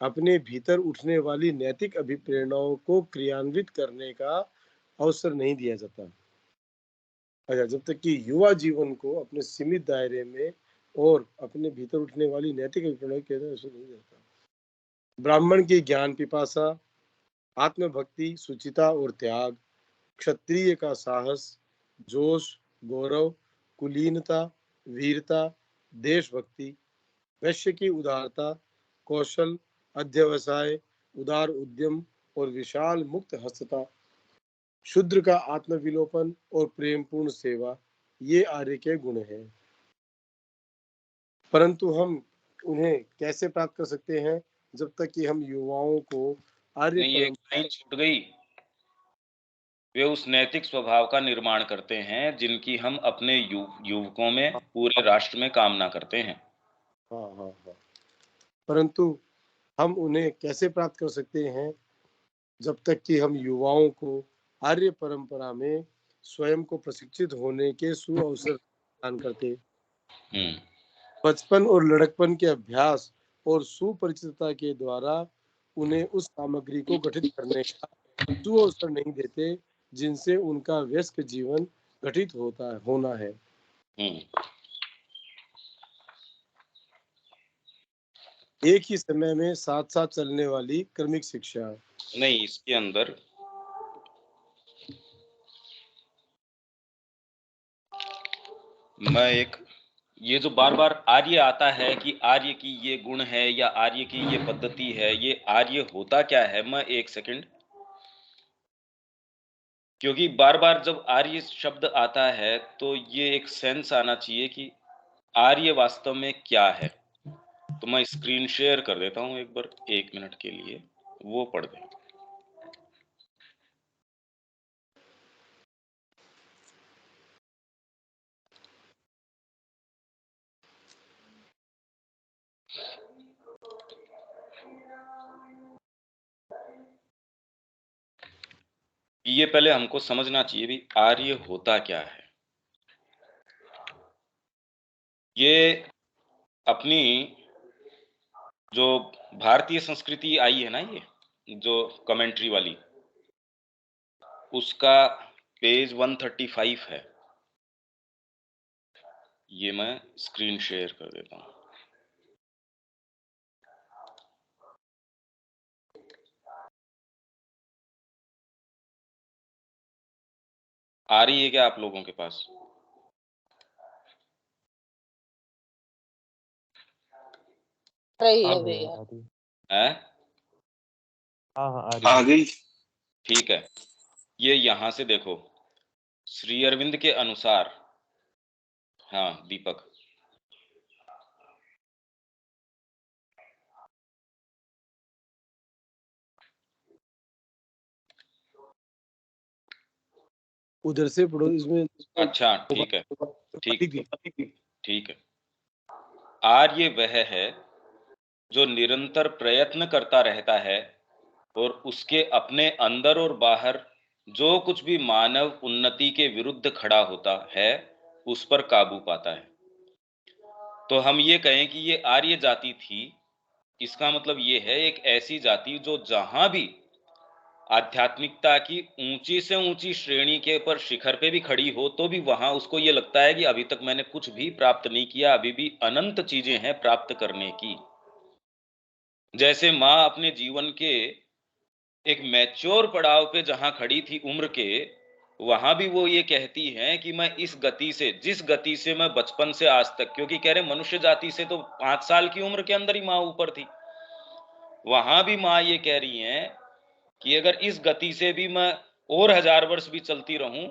अपने भीतर उठने वाली नैतिक अभिप्रेरणाओं को क्रियान्वित करने का अवसर नहीं दिया जाता। अच्छा, जब तक कि युवा जीवन को अपने सीमित दायरे में और अपने भीतर उठने वाली नैतिक अभिप्रेरणाओं के अवसर नहीं देता। ब्राह्मण की ज्ञान पिपासा, आत्मभक्ति, सुचिता और त्याग, क्षत्रिय का साहस, जोश, गौरव, कुलीनता, वीरता, देशभक्ति, वैश्य की उदारता, कौशल, अध्यवसाय, उदार उद्यम और विशाल मुक्त हस्तता, शूद्र का आत्मविलोपन और प्रेमपूर्ण सेवा, ये आर्य के गुण हैं। परंतु हम उन्हें कैसे प्राप्त कर सकते हैं जब तक कि हम युवाओं को आर्य नहीं, एक लाइन छूट गई, वे उस नैतिक स्वभाव का निर्माण करते हैं जिनकी हम अपने युवकों में, पूरे राष्ट्र में कामना करते हैं। हाँ हाँ हाँ, परंतु हम उन्हें कैसे प्राप्त कर सकते हैं जब तक कि हम युवाओं को आर्य परंपरा में स्वयं को प्रशिक्षित होने के सुअवसर प्रदान करते। बचपन और लड़कपन के अभ्यास और सुपरिचितता के द्वारा उन्हें उस सामग्री को गठित करने का सुअवसर नहीं देते जिनसे उनका वयस्क जीवन गठित होना है। एक ही समय में साथ साथ चलने वाली क्रमिक शिक्षा नहीं, इसके अंदर मैं एक, ये जो बार बार आर्य आता है कि आर्य की ये गुण है या आर्य की ये पद्धति है, ये आर्य होता क्या है, मैं एक सेकंड, क्योंकि बार बार जब आर्य शब्द आता है तो ये एक सेंस आना चाहिए कि आर्य वास्तव में क्या है। तो मैं स्क्रीन शेयर कर देता हूं एक बार, 1 मिनट के लिए, वो पढ़ दें। ये पहले हमको समझना चाहिए भी आर्य होता क्या है। ये अपनी जो भारतीय संस्कृति आई है ना, ये जो कमेंट्री वाली, उसका पेज 135 है। ये मैं स्क्रीन शेयर कर देता हूं। आ रही है क्या आप लोगों के पास? रही है भैया। है? हाँ आ गई। ठीक है, ये यहां से देखो, श्री अरविंद के अनुसार, हाँ दीपक, उधर से पढ़ो इसमें। अच्छा ठीक है, ठीक है। आर्य वह है जो निरंतर प्रयत्न करता रहता है और उसके अपने अंदर और बाहर जो कुछ भी मानव उन्नति के विरुद्ध खड़ा होता है उस पर काबू पाता है। तो हम ये कहें कि ये आर्य जाति थी, इसका मतलब ये है एक ऐसी जाति जो जहां भी आध्यात्मिकता की ऊंची से ऊंची श्रेणी के पर शिखर पे भी खड़ी हो तो भी वहां उसको ये लगता है कि अभी तक मैंने कुछ भी प्राप्त नहीं किया, अभी भी अनंत चीजें हैं प्राप्त करने की। जैसे माँ अपने जीवन के एक मैच्योर पड़ाव पे जहां खड़ी थी उम्र के, वहां भी वो ये कहती हैं कि मैं इस गति से, जिस गति से मैं बचपन से आज तक, क्योंकि कह रहे मनुष्य जाति से तो 5 साल की उम्र के अंदर ही माँ ऊपर थी, वहां भी माँ ये कह रही हैं कि अगर इस गति से भी मैं और 1000 वर्ष भी चलती रहूं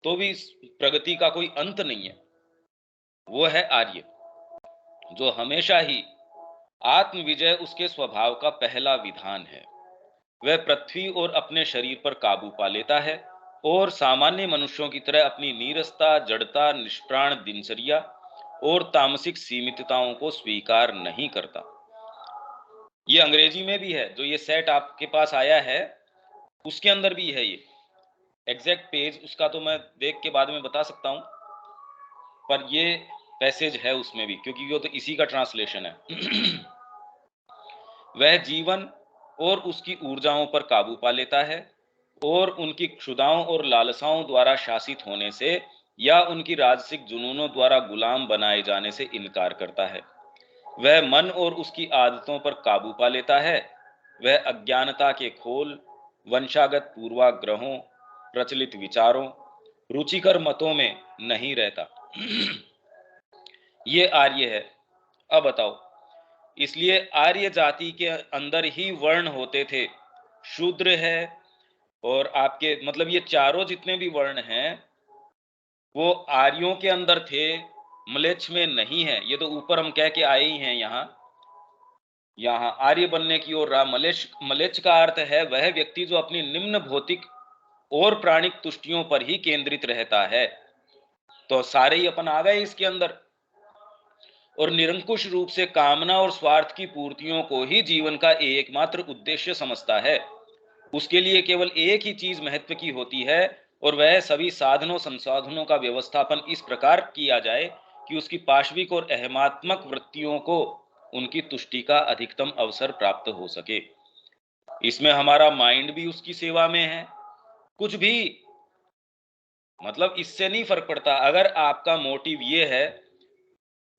तो भी इस प्रगति का कोई अंत नहीं है। वो है आर्य, जो हमेशा ही आत्म विजय उसके स्वभाव का पहला विधान है। वह पृथ्वी और अपने शरीर पर काबू पा लेता है और सामान्य मनुष्यों की तरह अपनी नीरसता, जड़ता, निष्प्राण दिनचर्या और तामसिक सीमितताओं को स्वीकार नहीं करता। ये अंग्रेजी में भी है, जो ये सेट आपके पास आया है उसके अंदर भी है। ये एग्जैक्ट पेज उसका तो मैं देख के बाद में बता सकता हूं, पर ये पैसेज है उसमें भी, क्योंकि वो तो इसी का ट्रांसलेशन है। वह जीवन और उसकी ऊर्जाओं पर काबू पा लेता है और उनकी क्षुधाओं और लालसाओं द्वारा शासित होने से या उनकी राजसिक जुनूनों द्वारा गुलाम बनाए जाने से इनकार करता है। वह मन और उसकी आदतों पर काबू पा लेता है। वह अज्ञानता के खोल, वंशागत पूर्वाग्रहों, प्रचलित विचारों, रुचिकर मतों में नहीं रहता। ये आर्य है। अब बताओ, इसलिए आर्य जाति के अंदर ही वर्ण होते थे। शूद्र है और आपके मतलब ये चारों जितने भी वर्ण हैं वो आर्यों के अंदर थे, म्लेच्छ में नहीं है। ये तो ऊपर हम कह के आए ही हैं। यहाँ आर्य बनने की ओर रहा। म्लेच्छ का अर्थ है वह व्यक्ति जो अपनी निम्न भौतिक और प्राणिक तुष्टियों पर ही केंद्रित रहता है। तो सारे ही अपन आ गए इसके अंदर, और निरंकुश रूप से कामना और स्वार्थ की पूर्तियों को ही जीवन का एकमात्र उद्देश्य समझता है। उसके लिए केवल एक ही चीज महत्व की होती है और वह सभी साधनों संसाधनों का व्यवस्थापन इस प्रकार किया जाए कि उसकी पाशविक और अहमात्मक वृत्तियों को उनकी तुष्टि का अधिकतम अवसर प्राप्त हो सके। इसमें हमारा माइंड भी उसकी सेवा में है। कुछ भी मतलब इससे नहीं फर्क पड़ता। अगर आपका मोटिव ये है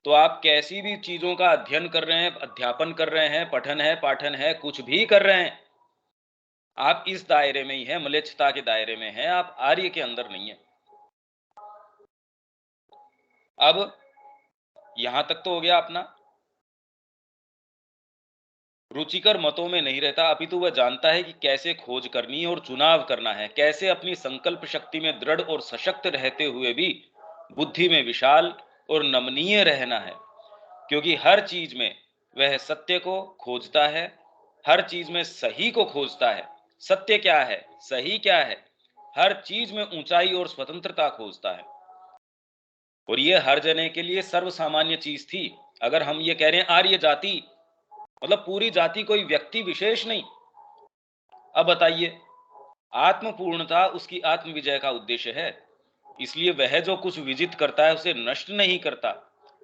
तो आप कैसी भी चीजों का अध्ययन कर रहे हैं, अध्यापन कर रहे हैं, पठन है, पाठन है, कुछ भी कर रहे हैं, आप इस दायरे में ही है, म्लेच्छता के दायरे में है, आप आर्य के अंदर नहीं है। अब यहां तक तो हो गया अपना। रुचिकर मतों में नहीं रहता, अपितु वह जानता है कि कैसे खोज करनी और चुनाव करना है, कैसे अपनी संकल्प शक्ति में दृढ़ और सशक्त रहते हुए भी बुद्धि में विशाल और नमनीय रहना है। क्योंकि हर चीज में वह सत्य को खोजता है, हर चीज में सही को खोजता है। सत्य क्या है, सही क्या है, हर चीज में ऊंचाई और स्वतंत्रता खोजता है। और ये हर जने के लिए सर्व सामान्य चीज थी। अगर हम ये कह रहे हैं आर्य जाति, मतलब पूरी जाति, कोई व्यक्ति विशेष नहीं। अब बताइए, आत्मपूर्णता उसकी आत्म विजय का उद्देश्य है। इसलिए वह जो कुछ विजित करता है उसे नष्ट नहीं करता,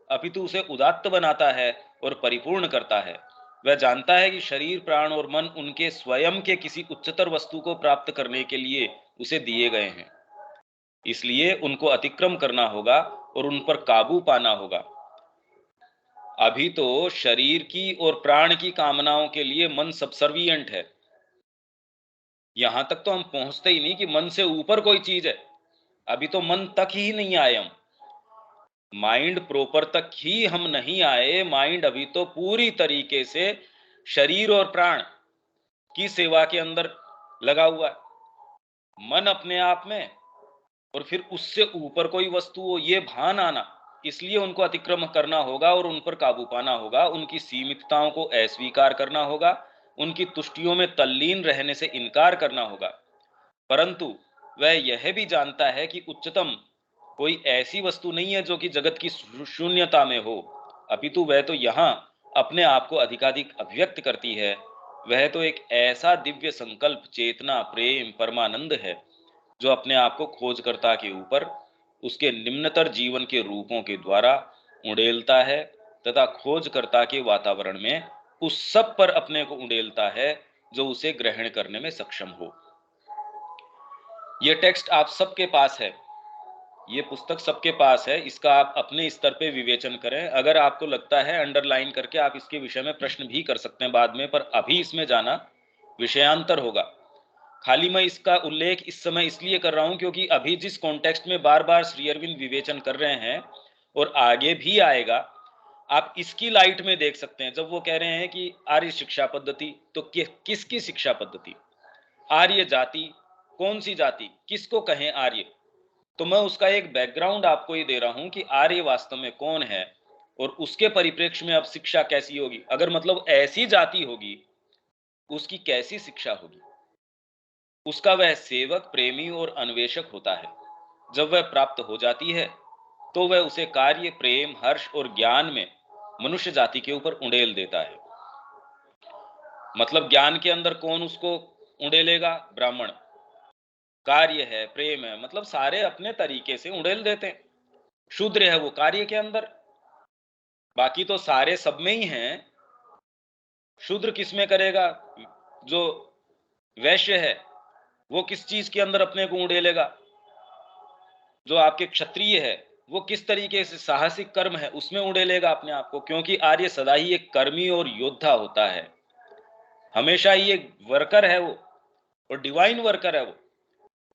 अपितु उसे उदात्त बनाता है और परिपूर्ण करता है। वह जानता है कि शरीर, प्राण और मन उनके स्वयं के किसी उच्चतर वस्तु को प्राप्त करने के लिए उसे दिए गए हैं, इसलिए उनको अतिक्रम करना होगा और उन पर काबू पाना होगा। अभी तो शरीर की और प्राण की कामनाओं के लिए मन सबसर्विएंट है। यहां तक तो हम पहुंचते ही नहीं कि मन से ऊपर कोई चीज है। अभी तो मन तक ही नहीं आए हम, माइंड प्रॉपर तक ही हम नहीं आए। माइंड अभी तो पूरी तरीके से शरीर और प्राण की सेवा के अंदर लगा हुआ है। मन अपने आप में और फिर उससे ऊपर कोई वस्तु हो ये भान आना, इसलिए उनको अतिक्रमण करना होगा और उन पर काबू पाना होगा, उनकी सीमितताओं को अस्वीकार करना होगा, उनकी तुष्टियों में तल्लीन रहने से इनकार करना होगा। परंतु वह यह भी जानता है कि उच्चतम कोई ऐसी वस्तु नहीं है जो कि जगत की शून्यता में हो, अपितु वह तो यहाँ अपने आप को अधिकाधिक अभिव्यक्त करती है। वह तो एक ऐसा दिव्य संकल्प, चेतना, प्रेम, परमानंद है जो अपने आप को खोजकर्ता के ऊपर उसके निम्नतर जीवन के रूपों के द्वारा उड़ेलता है तथा खोजकर्ता के वातावरण में उस सब पर अपने को उड़ेलता है जो उसे ग्रहण करने में सक्षम हो। यह टेक्स्ट आप सबके पास है, ये पुस्तक सबके पास है, इसका आप अपने स्तर पे विवेचन करें। अगर आपको लगता है अंडरलाइन करके आप इसके विषय में प्रश्न भी कर सकते हैं बाद में, पर अभी इसमें जाना विषयांतर होगा। खाली मैं इसका उल्लेख इस समय इसलिए कर रहा हूं क्योंकि अभी जिस कॉन्टेक्स्ट में बार बार श्री अरविंद विवेचन कर रहे हैं और आगे भी आएगा, आप इसकी लाइट में देख सकते हैं। जब वो कह रहे हैं कि आर्य शिक्षा पद्धति, तो किसकी शिक्षा पद्धति? आर्य जाति, कौन सी जाति, किसको कहें आर्य? तो मैं उसका एक बैकग्राउंड आपको ये दे रहा हूं कि आर्य वास्तव में कौन है और उसके परिप्रेक्ष्य में अब शिक्षा कैसी होगी। अगर मतलब ऐसी जाति होगी, उसकी कैसी शिक्षा होगी? उसका वह सेवक, प्रेमी और अन्वेषक होता है। जब वह प्राप्त हो जाती है तो वह उसे कार्य, प्रेम, हर्ष और ज्ञान में मनुष्य जाति के ऊपर उड़ेल देता है। मतलब ज्ञान के अंदर कौन उसको उड़ेलेगा? ब्राह्मण। कार्य है, प्रेम है, मतलब सारे अपने तरीके से उड़ेल देते हैं। शूद्र है वो कार्य के अंदर, बाकी तो सारे सब में ही हैं। शूद्र किस में करेगा? जो वैश्य है वो किस चीज के अंदर अपने को उड़ेलेगा? जो आपके क्षत्रिय है वो किस तरीके से साहसिक कर्म है उसमें उड़ेलेगा अपने आप को, क्योंकि आर्य सदा ही एक कर्मी और योद्धा होता है, हमेशा ही एक वर्कर है वो, और डिवाइन वर्कर है वो।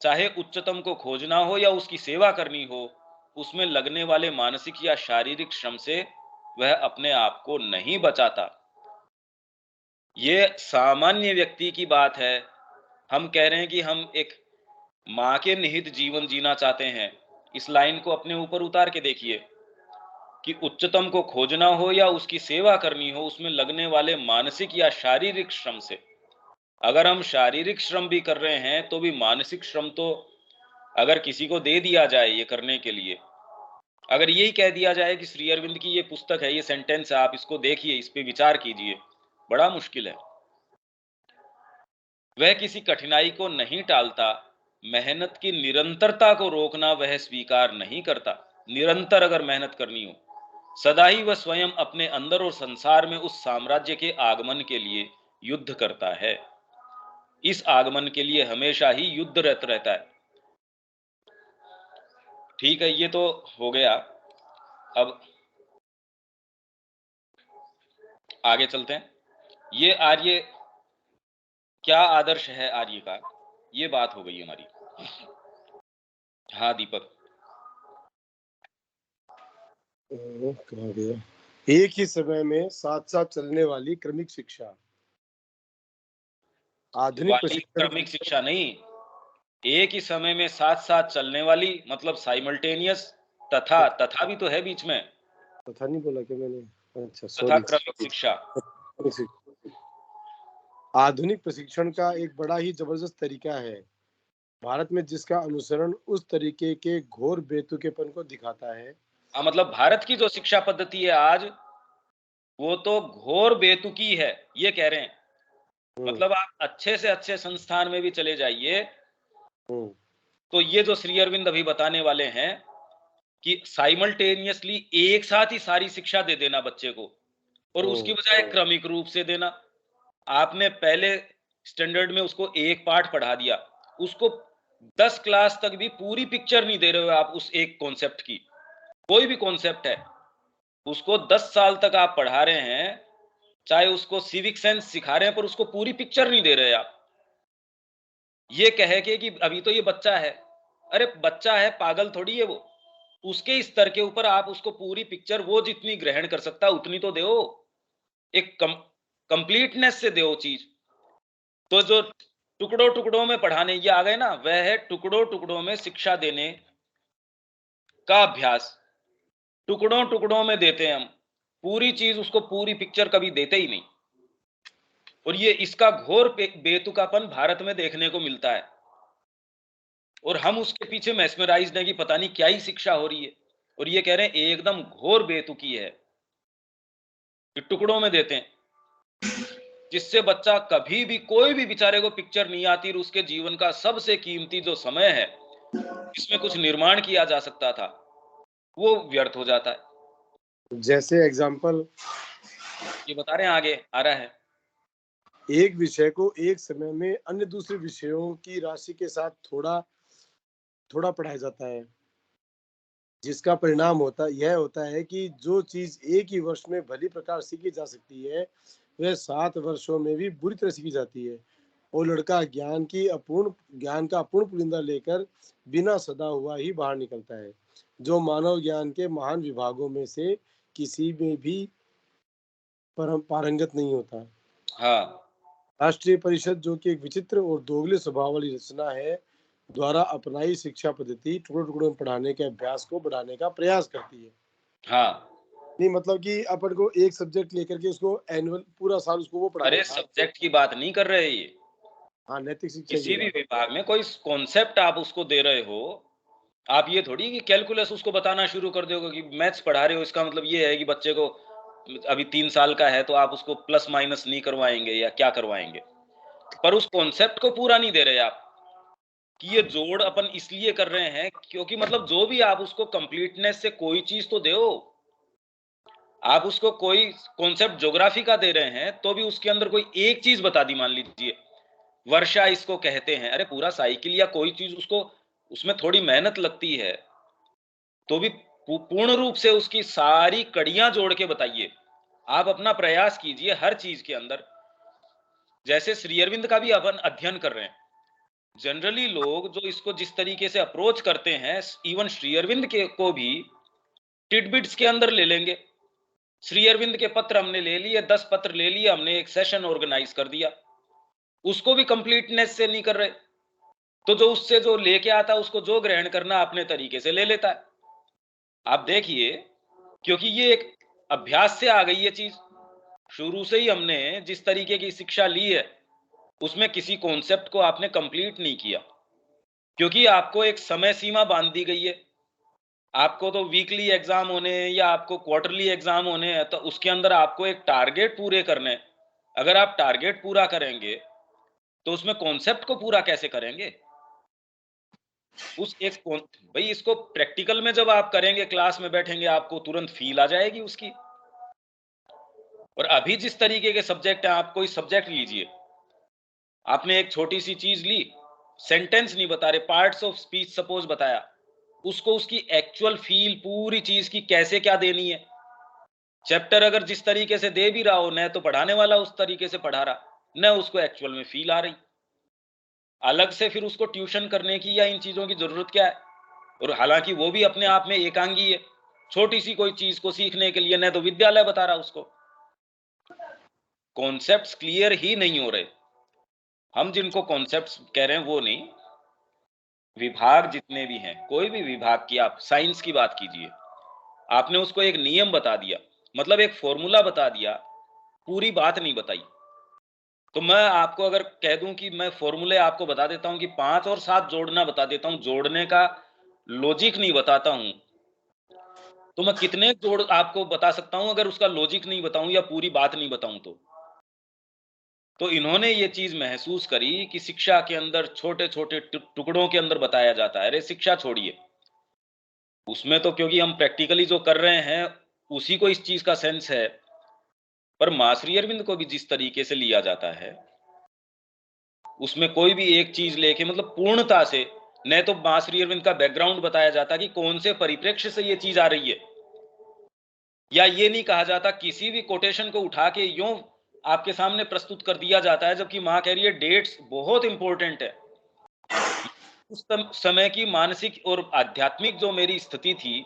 चाहे उच्चतम को खोजना हो या उसकी सेवा करनी हो, उसमें लगने वाले मानसिक या शारीरिक श्रम से वह अपने आप को नहीं बचाता। ये सामान्य व्यक्ति की बात है। हम कह रहे हैं कि हम एक मां के निहित जीवन जीना चाहते हैं। इस लाइन को अपने ऊपर उतार के देखिए कि उच्चतम को खोजना हो या उसकी सेवा करनी हो, उसमें लगने वाले मानसिक या शारीरिक श्रम से, अगर हम शारीरिक श्रम भी कर रहे हैं तो भी मानसिक श्रम तो अगर किसी को दे दिया जाए ये करने के लिए, अगर यही कह दिया जाए कि श्री अरविंद की ये पुस्तक है, ये सेंटेंस है, आप इसको देखिए, इस पे विचार कीजिए, बड़ा मुश्किल है। वह किसी कठिनाई को नहीं टालता, मेहनत की निरंतरता को रोकना वह स्वीकार नहीं करता। निरंतर अगर मेहनत करनी हो, सदा ही वह स्वयं अपने अंदर और संसार में उस साम्राज्य के आगमन के लिए युद्ध करता है। इस आगमन के लिए हमेशा ही युद्ध रहता है। ठीक है, ये तो हो गया। अब आगे चलते हैं। ये आर्य क्या आदर्श है आर्य का, ये बात हो गई हमारी। हाँ दीपक। कहाँ गया? एक ही समय में साथ साथ चलने वाली क्रमिक शिक्षा। आधुनिक प्रशिक्षण क्रमिक शिक्षा नहीं, एक ही समय में साथ साथ चलने वाली, मतलब साइमल्टेनियस। तथा भी तो है बीच में। तथा नहीं बोला क्या मैंने? अच्छा, तथा क्रमिक शिक्षा। आधुनिक प्रशिक्षण का एक बड़ा ही जबरदस्त तरीका है भारत में, जिसका अनुसरण उस तरीके के घोर बेतुकेपन को दिखाता है। मतलब भारत की जो शिक्षा पद्धति है आज, वो तो घोर बेतुकी है, ये कह रहे हैं। मतलब आप अच्छे से अच्छे संस्थान में भी चले जाइए, तो ये जो श्री अरविंद अभी बताने वाले हैं कि साइमल्टेनियसली एक साथ ही सारी शिक्षा दे देना बच्चे को, और उसकी बजाय क्रमिक रूप से देना। आपने पहले स्टैंडर्ड में उसको एक पाठ पढ़ा दिया, उसको 10 क्लास तक भी पूरी पिक्चर नहीं दे रहे हो आप उस एक कॉन्सेप्ट की। कोई भी कॉन्सेप्ट है, उसको 10 साल तक आप पढ़ा रहे हैं, चाहे उसको सिविक सेंस सिखा रहे हैं, पर उसको पूरी पिक्चर नहीं दे रहे आप। ये कहे कि अभी तो ये बच्चा है। अरे बच्चा है, पागल थोड़ी है वो। उसके स्तर के ऊपर आप उसको पूरी पिक्चर, वो जितनी ग्रहण कर सकता उतनी तो दो, एक कंप्लीटनेस से दो चीज। तो जो टुकड़ों टुकड़ों में पढ़ाने ये आ गए ना, वह है टुकड़ों टुकड़ों में शिक्षा देने का अभ्यास टुकड़ों टुकड़ों में देते हैं हम, पूरी चीज उसको पूरी पिक्चर कभी देते ही नहीं। और ये इसका घोर बेतुकापन भारत में देखने को मिलता है, और हम उसके पीछे मैस्मराइज्ड है कि पता नहीं क्या ही शिक्षा हो रही है, और ये कह रहे हैं एकदम घोर बेतुकी है, कि टुकड़ों में देते हैं, जिससे बच्चा कभी भी, कोई भी बेचारे को पिक्चर नहीं आती, और उसके जीवन का सबसे कीमती जो समय है, इसमें कुछ निर्माण किया जा सकता था, वो व्यर्थ हो जाता है। जैसे एग्जाम्पल ये बता रहे हैं, आगे आ रहा है। एक विषय को एक समय में अन्य दूसरे विषयों की राशि के साथ थोड़ा थोड़ा पढ़ाया जाता है, जिसका परिणाम होता है कि जो चीज एक ही वर्ष में भली प्रकार सीखी जा सकती है, वह 7 वर्षों में भी बुरी तरह सीखी जाती है, और लड़का ज्ञान का अपूर्ण पुलिंदा लेकर बिना सदा हुआ ही बाहर निकलता है, जो मानव ज्ञान के महान विभागों में से किसी में भी पारंगत नहीं होता। हाँ, राष्ट्रीय परिषद, जो कि एक विचित्र और दोगले स्वभाव वाली रचना है, द्वारा अपनाई शिक्षा पद्धति टुकड़ों टुकड़ों में पढ़ाने के अभ्यास को बढ़ाने का प्रयास करती है। हाँ, नहीं मतलब कि अपन को एक सब्जेक्ट लेकर के उसको एनुअल पूरा साल उसको वो पढ़ाना। अरे सब्जेक्ट की बात नहीं कर रहे ये, हाँ, नैतिक शिक्षा किसी भी विभाग में कोई कॉन्सेप्ट आप उसको दे रहे हो, आप ये थोड़ी कि कैलकुलस उसको बताना शुरू कर दोगे कि मैथ्स पढ़ा रहे हो, इसका मतलब ये है कि बच्चे को अभी 3 साल का है तो आप उसको प्लस माइनस नहीं करवाएंगे या क्या करवाएंगे, पर उस कॉन्सेप्ट को पूरा नहीं दे रहे आप, कि ये जोड़ अपन इसलिए कर रहे हैं क्योंकि मतलब जो भी आप उसको कंप्लीटनेस से कोई चीज तो दो। आप उसको कोई कॉन्सेप्ट ज्योग्राफी का दे रहे हैं तो भी उसके अंदर कोई एक चीज बता दी, मान लीजिए वर्षा इसको कहते हैं, अरे पूरा साइकिल या कोई चीज उसको, उसमें थोड़ी मेहनत लगती है, तो भी पूर्ण रूप से उसकी सारी कड़ियां जोड़ के बताइए। आप अपना प्रयास कीजिए हर चीज के अंदर। जैसे श्री अरविंद का भी अपन अध्ययन कर रहे हैं, जनरली लोग जो इसको जिस तरीके से अप्रोच करते हैं, इवन श्री अरविंद के को भी टिडबिट्स के अंदर ले लेंगे। श्री अरविंद के पत्र हमने ले लिए, 10 पत्र ले लिए हमने, एक सेशन ऑर्गेनाइज कर दिया, उसको भी कंप्लीटनेस से नहीं कर रहे, तो जो उससे जो लेके आता है उसको जो ग्रहण करना अपने तरीके से ले लेता है। आप देखिए, क्योंकि ये एक अभ्यास से आ गई ये चीज, शुरू से ही हमने जिस तरीके की शिक्षा ली है उसमें किसी कॉन्सेप्ट को आपने कंप्लीट नहीं किया, क्योंकि आपको एक समय सीमा बांध दी गई है। आपको तो वीकली एग्जाम होने हैं या आपको क्वार्टरली एग्जाम होने हैं, तो उसके अंदर आपको एक टारगेट पूरे करने हैं। अगर आप टारगेट पूरा करेंगे तो उसमें कॉन्सेप्ट को पूरा कैसे करेंगे? उस एक भाई इसको प्रैक्टिकल में जब आप करेंगे, क्लास में बैठेंगे, आपको तुरंत फील आ जाएगी उसकी। और अभी जिस तरीके के सब्जेक्ट हैं, आप कोई सब्जेक्ट लीजिए, आपने एक छोटी सी चीज ली, सेंटेंस नहीं बता रहे, पार्ट्स ऑफ स्पीच सपोज बताया, उसको उसकी एक्चुअल फील पूरी चीज की कैसे क्या देनी है। चैप्टर अगर जिस तरीके से दे भी रहा हो, न तो पढ़ाने वाला उस तरीके से पढ़ा रहा, न उसको एक्चुअल में फील आ रही, अलग से फिर उसको ट्यूशन करने की या इन चीजों की जरूरत क्या है? और हालांकि वो भी अपने आप में एकांगी है, छोटी सी कोई चीज को सीखने के लिए न तो विद्यालय बता रहा उसको, कॉन्सेप्ट्स क्लियर ही नहीं हो रहे। हम जिनको कॉन्सेप्ट्स कह रहे हैं वो नहीं, विभाग जितने भी हैं, कोई भी विभाग की आप साइंस की बात कीजिए, आपने उसको एक नियम बता दिया, मतलब एक फॉर्मूला बता दिया, पूरी बात नहीं बताई। तो मैं आपको अगर कह दूं कि मैं फॉर्मूले आपको बता देता हूं कि 5 और 7 जोड़ना बता देता हूं, जोड़ने का लॉजिक नहीं बताता हूं, तो मैं कितने जोड़ आपको बता सकता हूं अगर उसका लॉजिक नहीं बताऊं या पूरी बात नहीं बताऊं तो इन्होंने ये चीज महसूस करी कि शिक्षा के अंदर छोटे छोटे टुकड़ों के अंदर बताया जाता है। अरे शिक्षा छोड़िए, उसमें तो क्योंकि हम प्रैक्टिकली जो कर रहे हैं उसी को इस चीज का सेंस है, पर मां श्री अरविंद को भी जिस तरीके से लिया जाता है, उसमें कोई भी एक चीज लेके मतलब पूर्णता से, न तो मां श्री अरविंद का बैकग्राउंड बताया जाता कि कौन से परिप्रेक्ष्य से ये चीज आ रही है, या ये नहीं कहा जाता, किसी भी कोटेशन को उठा के यूं आपके सामने प्रस्तुत कर दिया जाता है, जबकि मां कह रही है डेट्स बहुत इंपॉर्टेंट है। उस समय की मानसिक और आध्यात्मिक जो मेरी स्थिति थी,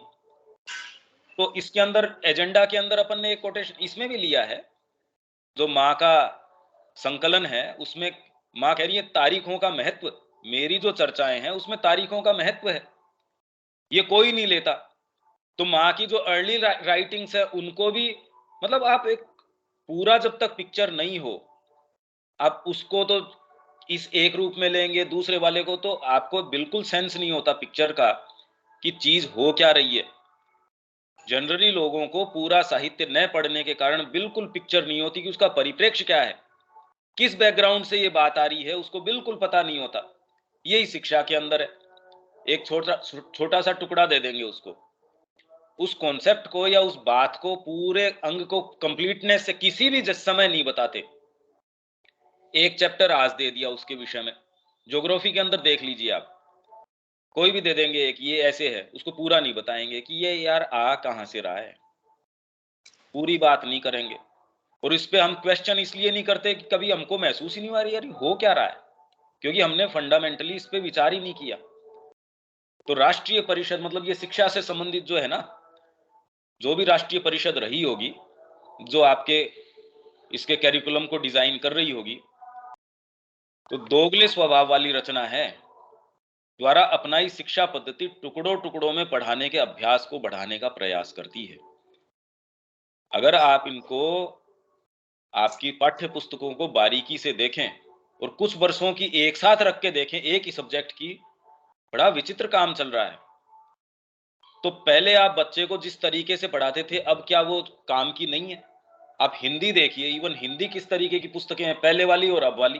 तो इसके अंदर एजेंडा के अंदर अपन ने एक कोटेशन इसमें भी लिया है, जो मां का संकलन है, उसमें मां कह रही है तारीखों का महत्व, मेरी जो चर्चाएं हैं उसमें तारीखों का महत्व है। ये कोई नहीं लेता। तो माँ की जो अर्ली राइटिंग्स है उनको भी, मतलब आप एक पूरा जब तक पिक्चर नहीं हो, आप उसको तो इस एक रूप में लेंगे, दूसरे वाले को तो आपको बिल्कुल सेंस नहीं होता पिक्चर का कि चीज हो क्या रही है। जनरली लोगों को पूरा साहित्य न पढ़ने के कारण बिल्कुल पिक्चर नहीं होती कि उसका परिप्रेक्ष्य क्या है, किस बैकग्राउंड से ये बात आ रही है, उसको बिल्कुल पता नहीं होता। यही शिक्षा के अंदर है। एक छोटा सा टुकड़ा दे देंगे उसको, उस कॉन्सेप्ट को या उस बात को, पूरे अंग को कंप्लीटनेस से किसी भी समय नहीं बताते। एक चैप्टर आज दे दिया उसके विषय में, ज्योग्राफी के अंदर देख लीजिए आप, कोई भी दे देंगे एक, ये ऐसे है, उसको पूरा नहीं बताएंगे कि ये यार आ कहां से रहा है, पूरी बात नहीं करेंगे। और इस पे हम क्वेश्चन इसलिए नहीं करते कि कभी हमको महसूस ही नहीं हो रही यार हो क्या रहा है, क्योंकि हमने फंडामेंटली इस पे विचार ही नहीं किया। तो राष्ट्रीय परिषद, मतलब ये शिक्षा से संबंधित जो है ना, जो भी राष्ट्रीय परिषद रही होगी, जो आपके इसके कैरिकुलम को डिजाइन कर रही होगी, तो दोगले स्वभाव वाली रचना है द्वारा अपनाई शिक्षा पद्धति टुकड़ों टुकड़ों में पढ़ाने के अभ्यास को बढ़ाने का प्रयास करती है। अगर आप इनको, आपकी पाठ्य पुस्तकों को बारीकी से देखें और कुछ वर्षों की एक साथ रख के देखें एक ही सब्जेक्ट की, बड़ा विचित्र काम चल रहा है। तो पहले आप बच्चे को जिस तरीके से पढ़ाते थे, अब क्या वो काम की नहीं है? आप हिंदी देखिए, इवन हिंदी किस तरीके की पुस्तकें हैं, पहले वाली और अब वाली,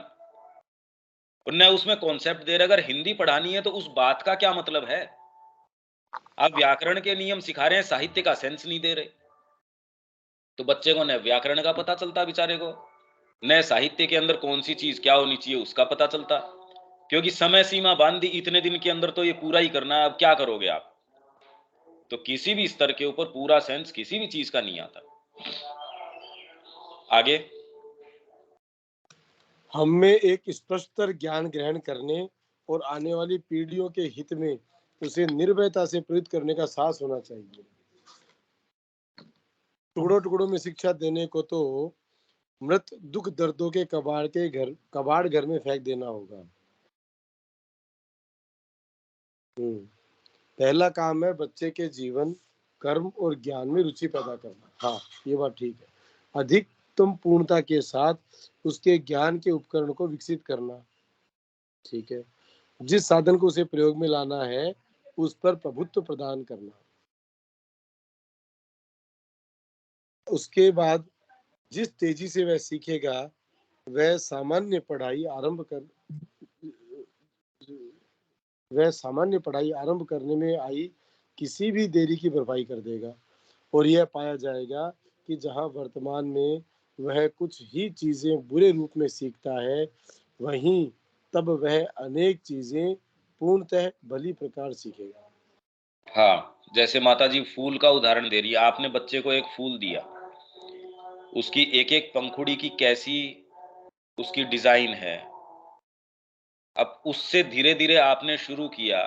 और न उसमें कॉन्सेप्ट दे रहे। अगर हिंदी पढ़ानी है तो उस बात का क्या मतलब है? आप व्याकरण के नियम सिखा रहे हैं, साहित्य का सेंस नहीं दे रहे। तो बच्चे को न व्याकरण का पता चलता बेचारे को, न साहित्य के अंदर कौन सी चीज क्या होनी चाहिए उसका पता चलता, क्योंकि समय सीमा बांध दी, इतने दिन के अंदर तो ये पूरा ही करना है, अब क्या करोगे आप? तो किसी भी स्तर के ऊपर पूरा सेंस किसी भी चीज का नहीं आता। आगे, हमें एक स्पष्टतर ज्ञान ग्रहण करने और आने वाली पीढ़ियों के हित में उसे निर्भयता से प्रयुक्त करने का साहस होना चाहिए। टुकड़ों टुकड़ों में शिक्षा देने को तो मृत दुख दर्दों के कबाड़ घर में फेंक देना होगा। पहला काम है बच्चे के जीवन, कर्म और ज्ञान में रुचि पैदा करना। हाँ, ये बात ठीक है। अधिकतम पूर्णता के साथ उसके ज्ञान के उपकरण को विकसित करना। ठीक है। जिस साधन को उसे प्रयोग में लाना है उस पर प्रभुत्व प्रदान करना। उसके बाद जिस तेजी से वह सीखेगा, वह सामान्य पढ़ाई आरंभ करने में आई किसी भी देरी की भरपाई कर देगा। और यह पाया जाएगा कि जहां वर्तमान में वह कुछ ही चीजें बुरे रूप में सीखता है, वहीं तब वह अनेक चीजें पूर्णतः भली प्रकार सीखेगा। हाँ, जैसे माता जी फूल का उदाहरण दे रही है, आपने बच्चे को एक फूल दिया, उसकी एक एक पंखुड़ी की कैसी उसकी डिजाइन है, अब उससे धीरे धीरे आपने शुरू किया,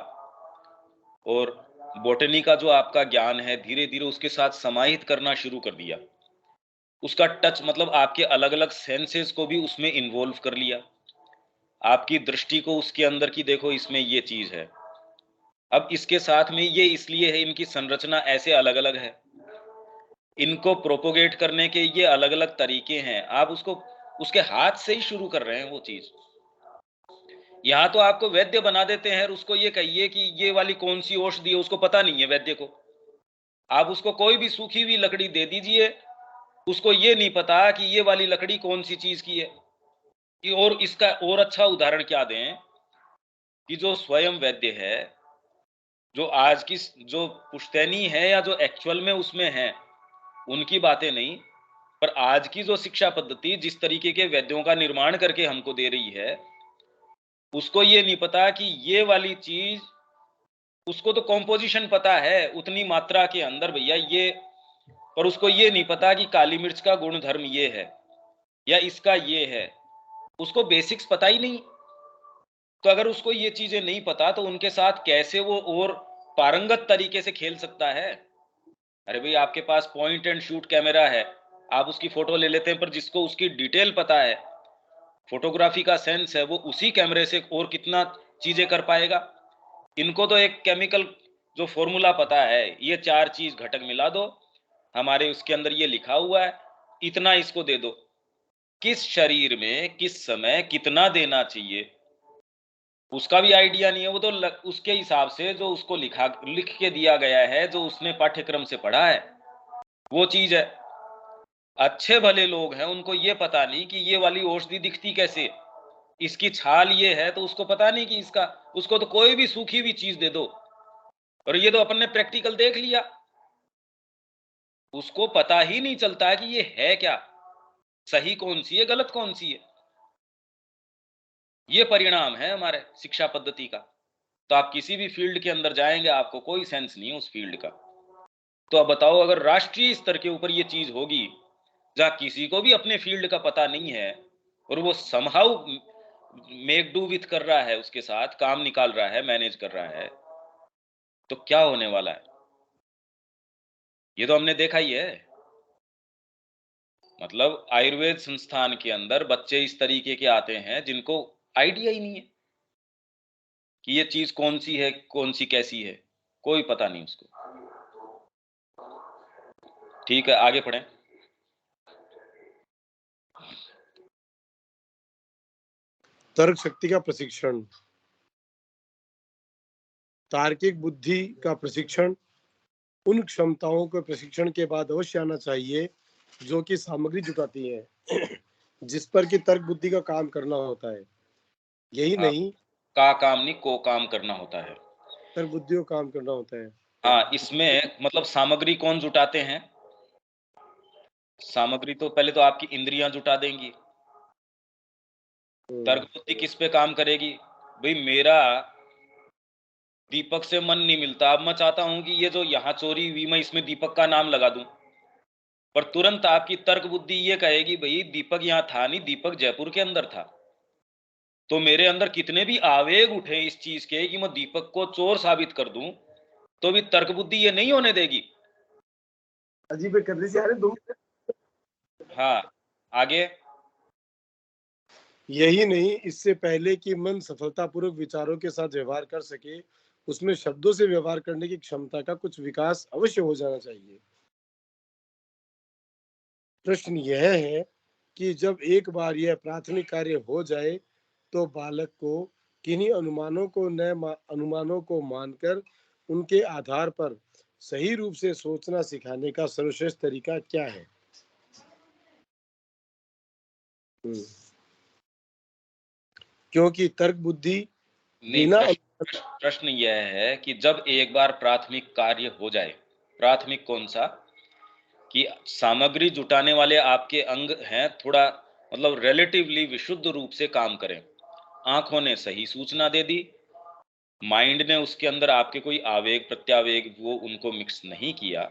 और बॉटनी का जो आपका ज्ञान है धीरे धीरे उसके साथ समाहित करना शुरू कर दिया। उसका टच, मतलब आपके अलग अलग सेंसेस को भी उसमें इन्वॉल्व कर लिया, आपकी दृष्टि को उसके अंदर की, देखो इसमें ये चीज है, अब इसके साथ में ये इसलिए है, इनकी संरचना ऐसे अलग अलग है, इनको प्रोपोगेट करने के ये अलग अलग तरीके हैं। आप उसको उसके हाथ से ही शुरू कर रहे हैं वो चीज। यहाँ तो आपको वैद्य बना देते हैं और उसको ये कहिए कि ये वाली कौन सी औषधि है, उसको पता नहीं है वैद्य को। आप उसको कोई भी सूखी हुई लकड़ी दे दीजिए, उसको ये नहीं पता कि ये वाली लकड़ी कौन सी चीज की है। और इसका और अच्छा उदाहरण क्या दें कि जो स्वयं वैद्य है, जो आज की जो पुश्तैनी है या जो एक्चुअल में उसमें है, उनकी बातें नहीं, पर आज की जो शिक्षा पद्धति जिस तरीके के वैद्यों का निर्माण करके हमको दे रही है, उसको ये नहीं पता कि ये वाली चीज, उसको तो कॉम्पोजिशन पता है उतनी मात्रा के अंदर भैया ये, पर उसको ये नहीं पता कि काली मिर्च का गुणधर्म ये है या इसका ये है, उसको बेसिक्स पता ही नहीं। तो अगर उसको ये चीजें नहीं पता तो उनके साथ कैसे वो और पारंगत तरीके से खेल सकता है? अरे भाई, आपके पास पॉइंट एंड शूट कैमरा है, आप उसकी फोटो ले लेते हैं, पर जिसको उसकी डिटेल पता है, फोटोग्राफी का सेंस है, वो उसी कैमरे से और कितना चीजें कर पाएगा। इनको तो एक केमिकल जो फॉर्मूला पता है, ये 4 चीज घटक मिला दो, हमारे उसके अंदर ये लिखा हुआ है, इतना इसको दे दो, किस शरीर में किस समय कितना देना चाहिए उसका भी आइडिया नहीं है। वो तो उसके हिसाब से जो उसको लिख के दिया गया है, जो उसने पाठ्यक्रम से पढ़ा है, वो चीज है। अच्छे भले लोग हैं, उनको ये पता नहीं कि ये वाली औषधि दिखती कैसे, इसकी छाल ये है, तो उसको पता नहीं कि इसका, उसको तो कोई भी सूखी हुई चीज दे दो, और ये तो अपन ने प्रैक्टिकल देख लिया, उसको पता ही नहीं चलता कि ये है क्या, सही कौन सी है गलत कौन सी है। ये परिणाम है हमारे शिक्षा पद्धति का। तो आप किसी भी फील्ड के अंदर जाएंगे, आपको कोई सेंस नहीं है उस फील्ड का। तो अब बताओ, अगर राष्ट्रीय स्तर के ऊपर ये चीज होगी, जहां किसी को भी अपने फील्ड का पता नहीं है, और वो समहाउ मेक डू विथ कर रहा है, उसके साथ काम निकाल रहा है, मैनेज कर रहा है, तो क्या होने वाला है? ये तो हमने देखा ही है। मतलब आयुर्वेद संस्थान के अंदर बच्चे इस तरीके के आते हैं जिनको आइडिया ही नहीं है कि ये चीज कौन सी है, कौन सी कैसी है, कोई पता नहीं उसको। ठीक है, आगे पढ़ें। तर्क शक्ति का प्रशिक्षण। तार्किक बुद्धि का प्रशिक्षण उन क्षमताओं के प्रशिक्षण के बाद अवश्य आना चाहिए जो कि सामग्री जुटाती है जिस पर कि तर्क बुद्धि का काम करना होता है। यही नहीं, का काम नहीं, को काम करना होता है, तर्क बुद्धि को काम करना होता है। हाँ। इसमें मतलब सामग्री कौन जुटाते हैं? सामग्री तो पहले तो आपकी इंद्रियां जुटा देंगी। तर्क बुद्धि किस पे काम करेगी? भाई मेरा दीपक से मन नहीं मिलता, अब मैं चाहता हूं कि ये जो यहाँ चोरी हुई, मैं इसमें दीपक का नाम लगा दूं, पर तुरंत आपकी तर्क बुद्धि ये कहेगी भाई दीपक यहाँ था नहीं, दीपक जयपुर के अंदर था। तो मेरे अंदर कितने भी आवेग उठे इस चीज के कि मैं दीपक को चोर साबित कर दूं, तो भी तर्क बुद्धि ये नहीं होने देगी। अजीब कर लीजिए यार दो। हाँ, आगे। यही नहीं, इससे पहले कि मन सफलतापूर्वक विचारों के साथ व्यवहार कर सके, उसमें शब्दों से व्यवहार करने की क्षमता का कुछ विकास अवश्य हो जाना चाहिए। प्रश्न यह है कि जब एक बार यह प्राथमिक कार्य हो जाए तो बालक को किन्हीं अनुमानों को मानकर उनके आधार पर सही रूप से सोचना सिखाने का सर्वश्रेष्ठ तरीका क्या है? क्योंकि तर्क बुद्धि बिना प्रश्न यह है कि जब एक बार प्राथमिक कार्य हो जाए, प्राथमिक कौन सा? कि सामग्री जुटाने वाले आपके अंग हैं, थोड़ा मतलब रिलेटिवली विशुद्ध रूप से काम करें। आंखों ने सही सूचना दे दी, माइंड ने उसके अंदर आपके कोई आवेग प्रत्यावेग वो उनको मिक्स नहीं किया।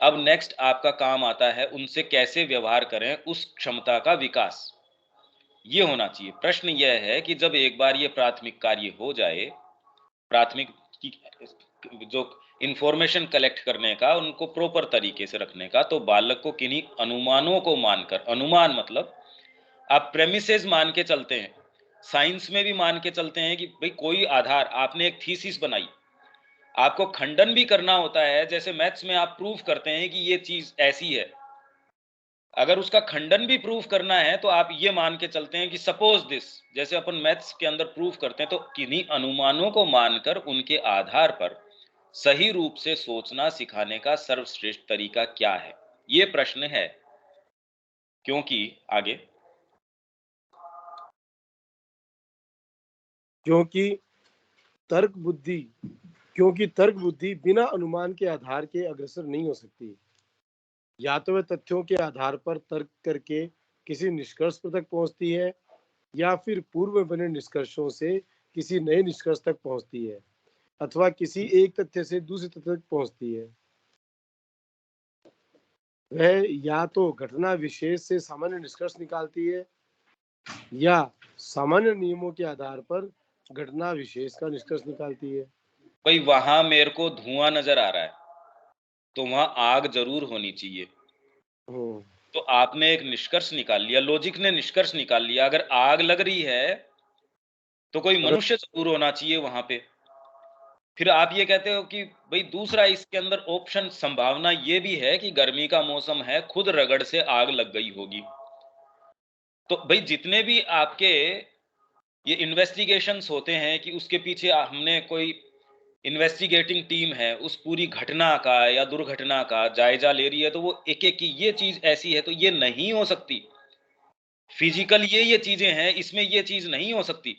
अब नेक्स्ट आपका काम आता है उनसे कैसे व्यवहार करें, उस क्षमता का विकास ये होना चाहिए। प्रश्न यह है कि जब एक बार ये प्राथमिक कार्य हो जाए, प्राथमिक की जो इंफॉर्मेशन कलेक्ट करने का, उनको प्रॉपर तरीके से रखने का, तो बालक को किन्हीं अनुमानों को मानकर, अनुमान मतलब आप प्रेमिसेस मान के चलते हैं, साइंस में भी मान के चलते हैं कि भाई कोई आधार, आपने एक थीसिस बनाई, आपको खंडन भी करना होता है, जैसे मैथ्स में आप प्रूफ करते हैं कि ये चीज ऐसी है, अगर उसका खंडन भी प्रूफ करना है तो आप ये मान के चलते हैं कि सपोज दिस, जैसे अपन मैथ्स के अंदर प्रूफ करते हैं, तो किन्हीं अनुमानों को मानकर उनके आधार पर सही रूप से सोचना सिखाने का सर्वश्रेष्ठ तरीका क्या है, ये प्रश्न है। क्योंकि आगे, क्योंकि तर्क बुद्धि बिना अनुमान के आधार के अग्रसर नहीं हो सकती। या तो वह तथ्यों के आधार पर तर्क करके किसी निष्कर्ष पर तक पहुंचती है, या फिर पूर्व में बने निष्कर्षों से किसी नए निष्कर्ष तक पहुंचती है, अथवा किसी एक तथ्य से दूसरे तथ्य तक पहुंचती है। वह या तो घटना विशेष से सामान्य निष्कर्ष निकालती है, या सामान्य नियमों के आधार पर घटना विशेष का निष्कर्ष निकालती है। भाई वहां मेरे को धुआं नजर आ रहा है, तो वहां आग जरूर होनी चाहिए। तो आपने एक निष्कर्ष निकाल लिया, लॉजिक ने निष्कर्ष निकाल लिया, अगर आग लग रही है तो कोई मनुष्य जरूर होना चाहिए वहां पे। फिर आप ये कहते हो कि भाई दूसरा इसके अंदर ऑप्शन संभावना ये भी है कि गर्मी का मौसम है, खुद रगड़ से आग लग गई होगी। तो भाई जितने भी आपके ये इन्वेस्टिगेशंस होते हैं कि उसके पीछे हमने कोई इन्वेस्टिगेटिंग टीम है, उस पूरी घटना का या दुर्घटना का जायजा ले रही है, तो वो एक-एक की ये चीज ऐसी है तो ये नहीं हो सकती। फिजिकल ये चीजें हैं, इसमें ये चीज नहीं हो सकती।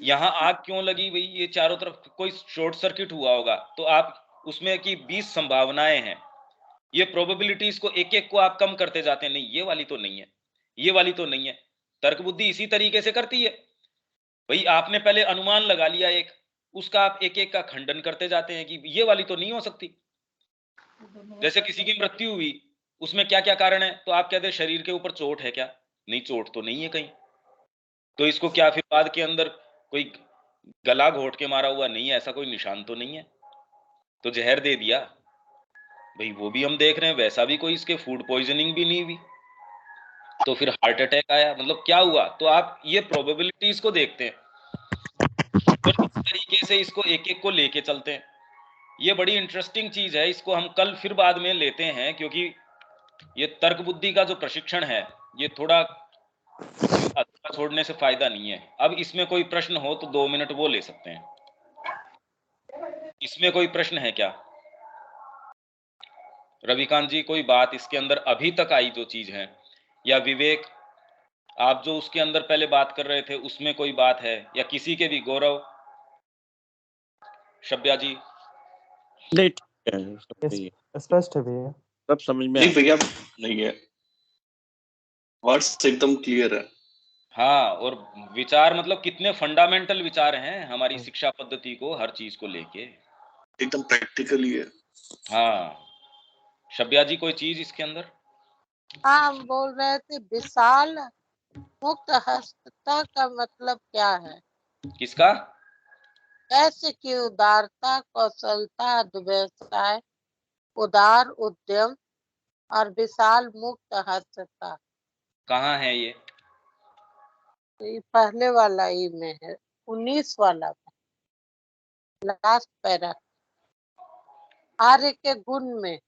यहाँ आग क्यों लगी भाई? ये चारों तरफ कोई शॉर्ट सर्किट हुआ होगा, तो आप उसमें की 20 संभावनाएं हैं। ये प्रोबेबिलिटीज को एक-एक को आप कम करते जाते हैं, नहीं ये वाली तो नहीं है, ये वाली तो नहीं है। तर्क बुद्धि इसी तरीके से करती है। भाई आपने पहले अनुमान लगा लिया एक, उसका आप एक-एक का खंडन करते जाते हैं कि ये वाली तो नहीं हो सकती। जैसे किसी की मृत्यु हुई, उसमें क्या-क्या कारण है? तो आप कहते हैं शरीर के ऊपर चोट है क्या? नहीं, चोट तो नहीं है कहीं। तो इसको क्या फिर बाद के अंदर कोई गला घोट के मारा हुआ? नहीं है, ऐसा कोई निशान तो नहीं है। तो जहर दे दिया, भाई वो भी हम देख रहे हैं, वैसा भी कोई इसके फूड पॉइजनिंग भी नहीं हुई। तो फिर हार्ट अटैक आया, मतलब क्या हुआ? तो आप ये प्रोबेबिलिटीज को देखते हैं और इस तरीके से इसको एक-एक को लेके चलते हैं। ये बड़ी इंटरेस्टिंग चीज है, इसको हम कल फिर बाद में लेते हैं, क्योंकि ये तर्क बुद्धि का जो प्रशिक्षण है, ये थोड़ा अधूरा छोड़ने से फायदा नहीं है। अब इसमें कोई प्रश्न हो तो 2 मिनट वो ले सकते हैं। इसमें कोई प्रश्न है क्या? रविकांत जी, कोई बात इसके अंदर अभी तक आई जो चीज है, या विवेक आप जो उसके अंदर पहले बात कर रहे थे उसमें कोई बात है, या किसी के भी? गौरव, शब्या जी? नहीं ठीक है, सब सही है, स्पष्ट है भैया, सब समझ में नहीं आ भैया, नहीं है, वर्ड्स एकदम क्लियर है। हाँ, और विचार मतलब कितने फंडामेंटल विचार हैं हमारी शिक्षा पद्धति को हर चीज को लेके, एकदम प्रैक्टिकली है। हाँ। शब्या जी, कोई चीज इसके अंदर? हाँ, हम बोल रहे थे विशाल मुक्त हस्तता का मतलब क्या है? किसका? कैसे कि उदारता, कौशलता, व्यवसाय, उदार उद्यम और विशाल मुक्त हस्तता। कहाँ है ये? ये पहले वाला ही में है, 19 वाला में, लास्ट पैरा, आर्य के गुण में।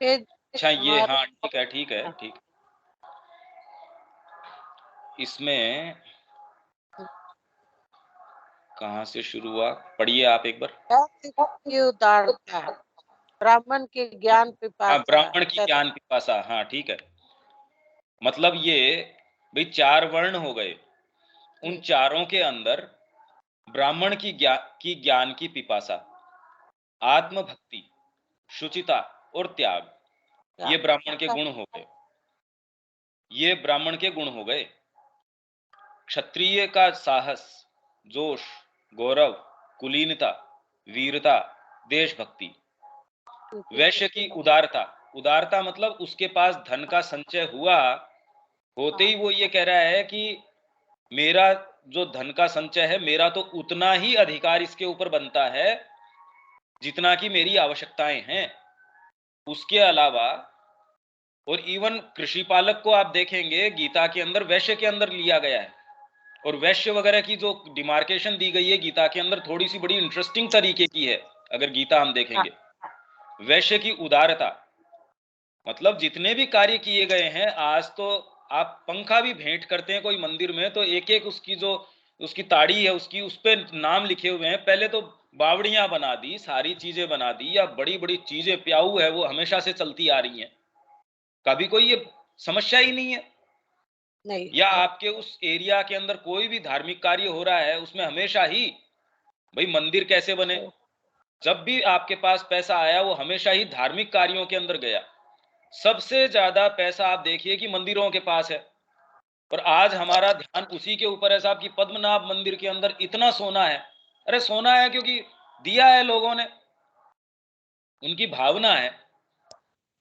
अच्छा, ये हाँ ठीक है, ठीक है, ठीक। इसमें कहाँ से शुरू हुआ? पढ़िए आप एक बार। कैसे उदारता, ब्राह्मण के ज्ञान हाँ, पिपासा, ब्राह्मण की ज्ञान पिपासा, हाँ ठीक है। मतलब ये भाई 4 वर्ण हो गए, उन चारों के अंदर ब्राह्मण की ज्ञान की पिपासा, आत्मभक्ति, शुचिता और त्याग, ये ब्राह्मण के गुण हो गए। ये ब्राह्मण के गुण हो गए। क्षत्रिय का साहस, जोश, गौरव, कुलीनता, वीरता, देशभक्ति। वैश्य की उदारता, उदारता मतलब उसके पास धन का संचय हुआ, होते ही वो ये कह रहा है कि मेरा जो धन का संचय है, मेरा तो उतना ही अधिकार इसके ऊपर बनता है जितना कि मेरी आवश्यकताएं हैं। उसके अलावा, और इवन कृषि पालक को आप देखेंगे गीता के अंदर वैश्य के अंदर लिया गया है, और वैश्य वगैरह की जो डिमार्केशन दी गई है गीता के अंदर, थोड़ी सी बड़ी इंटरेस्टिंग तरीके की है। अगर गीता हम देखेंगे, वैश्य की उदारता मतलब जितने भी कार्य किए गए हैं, आज तो आप पंखा भी भेंट करते हैं कोई मंदिर में, तो एक एक उसकी जो उसकी ताड़ी है, उसकी उस पे नाम लिखे हुए हैं। पहले तो बावड़ियां बना दी, सारी चीजें बना दी, या बड़ी बड़ी चीजें, प्याऊ है वो हमेशा से चलती आ रही हैं, कभी कोई ये समस्या ही नहीं है। नहीं, या आपके उस एरिया के अंदर कोई भी धार्मिक कार्य हो रहा है, उसमें हमेशा ही भाई मंदिर कैसे बने, जब भी आपके पास पैसा आया वो हमेशा ही धार्मिक कार्यों के अंदर गया। सबसे ज्यादा पैसा आप देखिए कि मंदिरों के पास है, और आज हमारा ध्यान उसी के ऊपर है साहब कि पद्मनाभ मंदिर के अंदर इतना सोना है। अरे सोना है क्योंकि दिया है लोगों ने, उनकी भावना है।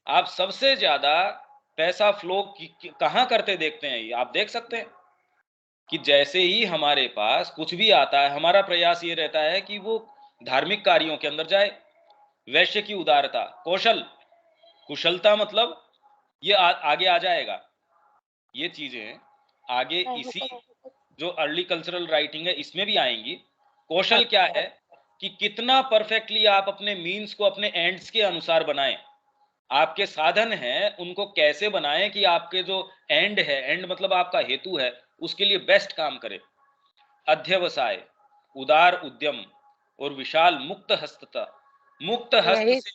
आप सबसे ज्यादा पैसा फ्लो कहां करते देखते हैं? ये आप देख सकते हैं कि जैसे ही हमारे पास कुछ भी आता है, हमारा प्रयास ये रहता है कि वो धार्मिक कार्यों के अंदर जाए। वैश्य की उदारता, कौशल, कुशलता मतलब ये आगे आ जाएगा। ये चीजें आगे इसी जो अर्ली कल्चरल राइटिंग है इसमें भी आएंगी। कौशल क्या है कि कितना परफेक्टली आप अपने मीन्स को अपने एंड्स के अनुसार बनाएं। आपके साधन हैं उनको कैसे बनाएं कि आपके जो एंड है, एंड मतलब आपका हेतु है, उसके लिए बेस्ट काम करे। अध्यवसाय, उदार उद्यम और विशाल मुक्त हस्तता। मुक्त हस्त से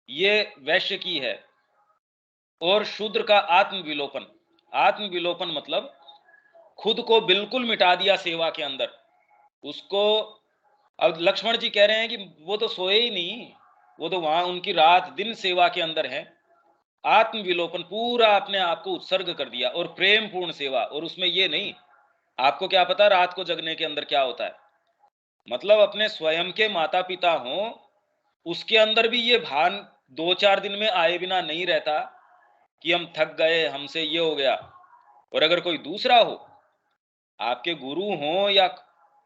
ये वैश्य की है। और शूद्र का आत्मविलोपन। आत्मविलोपन मतलब खुद को बिल्कुल मिटा दिया सेवा के अंदर। उसको अब लक्ष्मण जी कह रहे हैं कि वो तो सोए ही नहीं, वो तो वहां उनकी रात दिन सेवा के अंदर है। आत्मविलोपन, पूरा अपने आप को उत्सर्ग कर दिया। और प्रेम पूर्ण सेवा, और उसमें ये नहीं, आपको क्या पता रात को जगने के अंदर क्या होता है। मतलब अपने स्वयं के माता पिता हों, उसके अंदर भी ये भान 2-4 दिन में आए बिना नहीं रहता कि हम थक गए, हमसे ये हो गया। और अगर कोई दूसरा हो, आपके गुरु हो या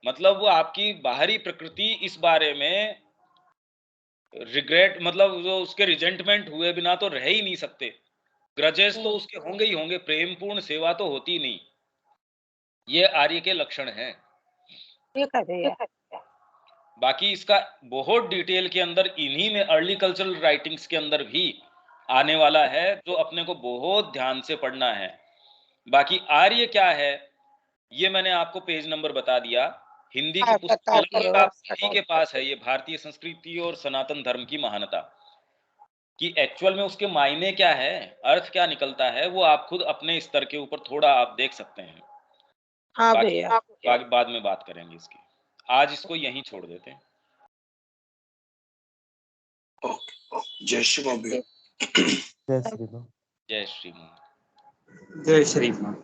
मतलब वो आपकी बाहरी प्रकृति इस बारे में रिग्रेट, मतलब जो उसके रिजेंटमेंट हुए बिना तो रह ही नहीं सकते। ग्रजेस तो उसके होंगे ही होंगे, प्रेम पूर्ण सेवा तो होती नहीं। ये आर्य के लक्षण हैं। बाकी इसका बहुत डिटेल के अंदर इन्हीं में अर्ली कल्चरल राइटिंग्स के अंदर भी आने वाला है, जो अपने को बहुत ध्यान से पढ़ना है। बाकी आर्य क्या है ये मैंने आपको पेज नंबर बता दिया। हिंदी की पुस्तक लगभग आप सभी के पास है। ये भारतीय संस्कृति और सनातन धर्म की महानता कि एक्चुअल में उसके मायने क्या है, अर्थ क्या निकलता है, वो आप खुद अपने स्तर के ऊपर थोड़ा आप देख सकते हैं। हाँ बाकी भैया, बाद में बात करेंगे इसकी। आज इसको यहीं छोड़ देते हैं। जय श्री राम। जय श्री राम। जय श्री राम। जय श्री राम।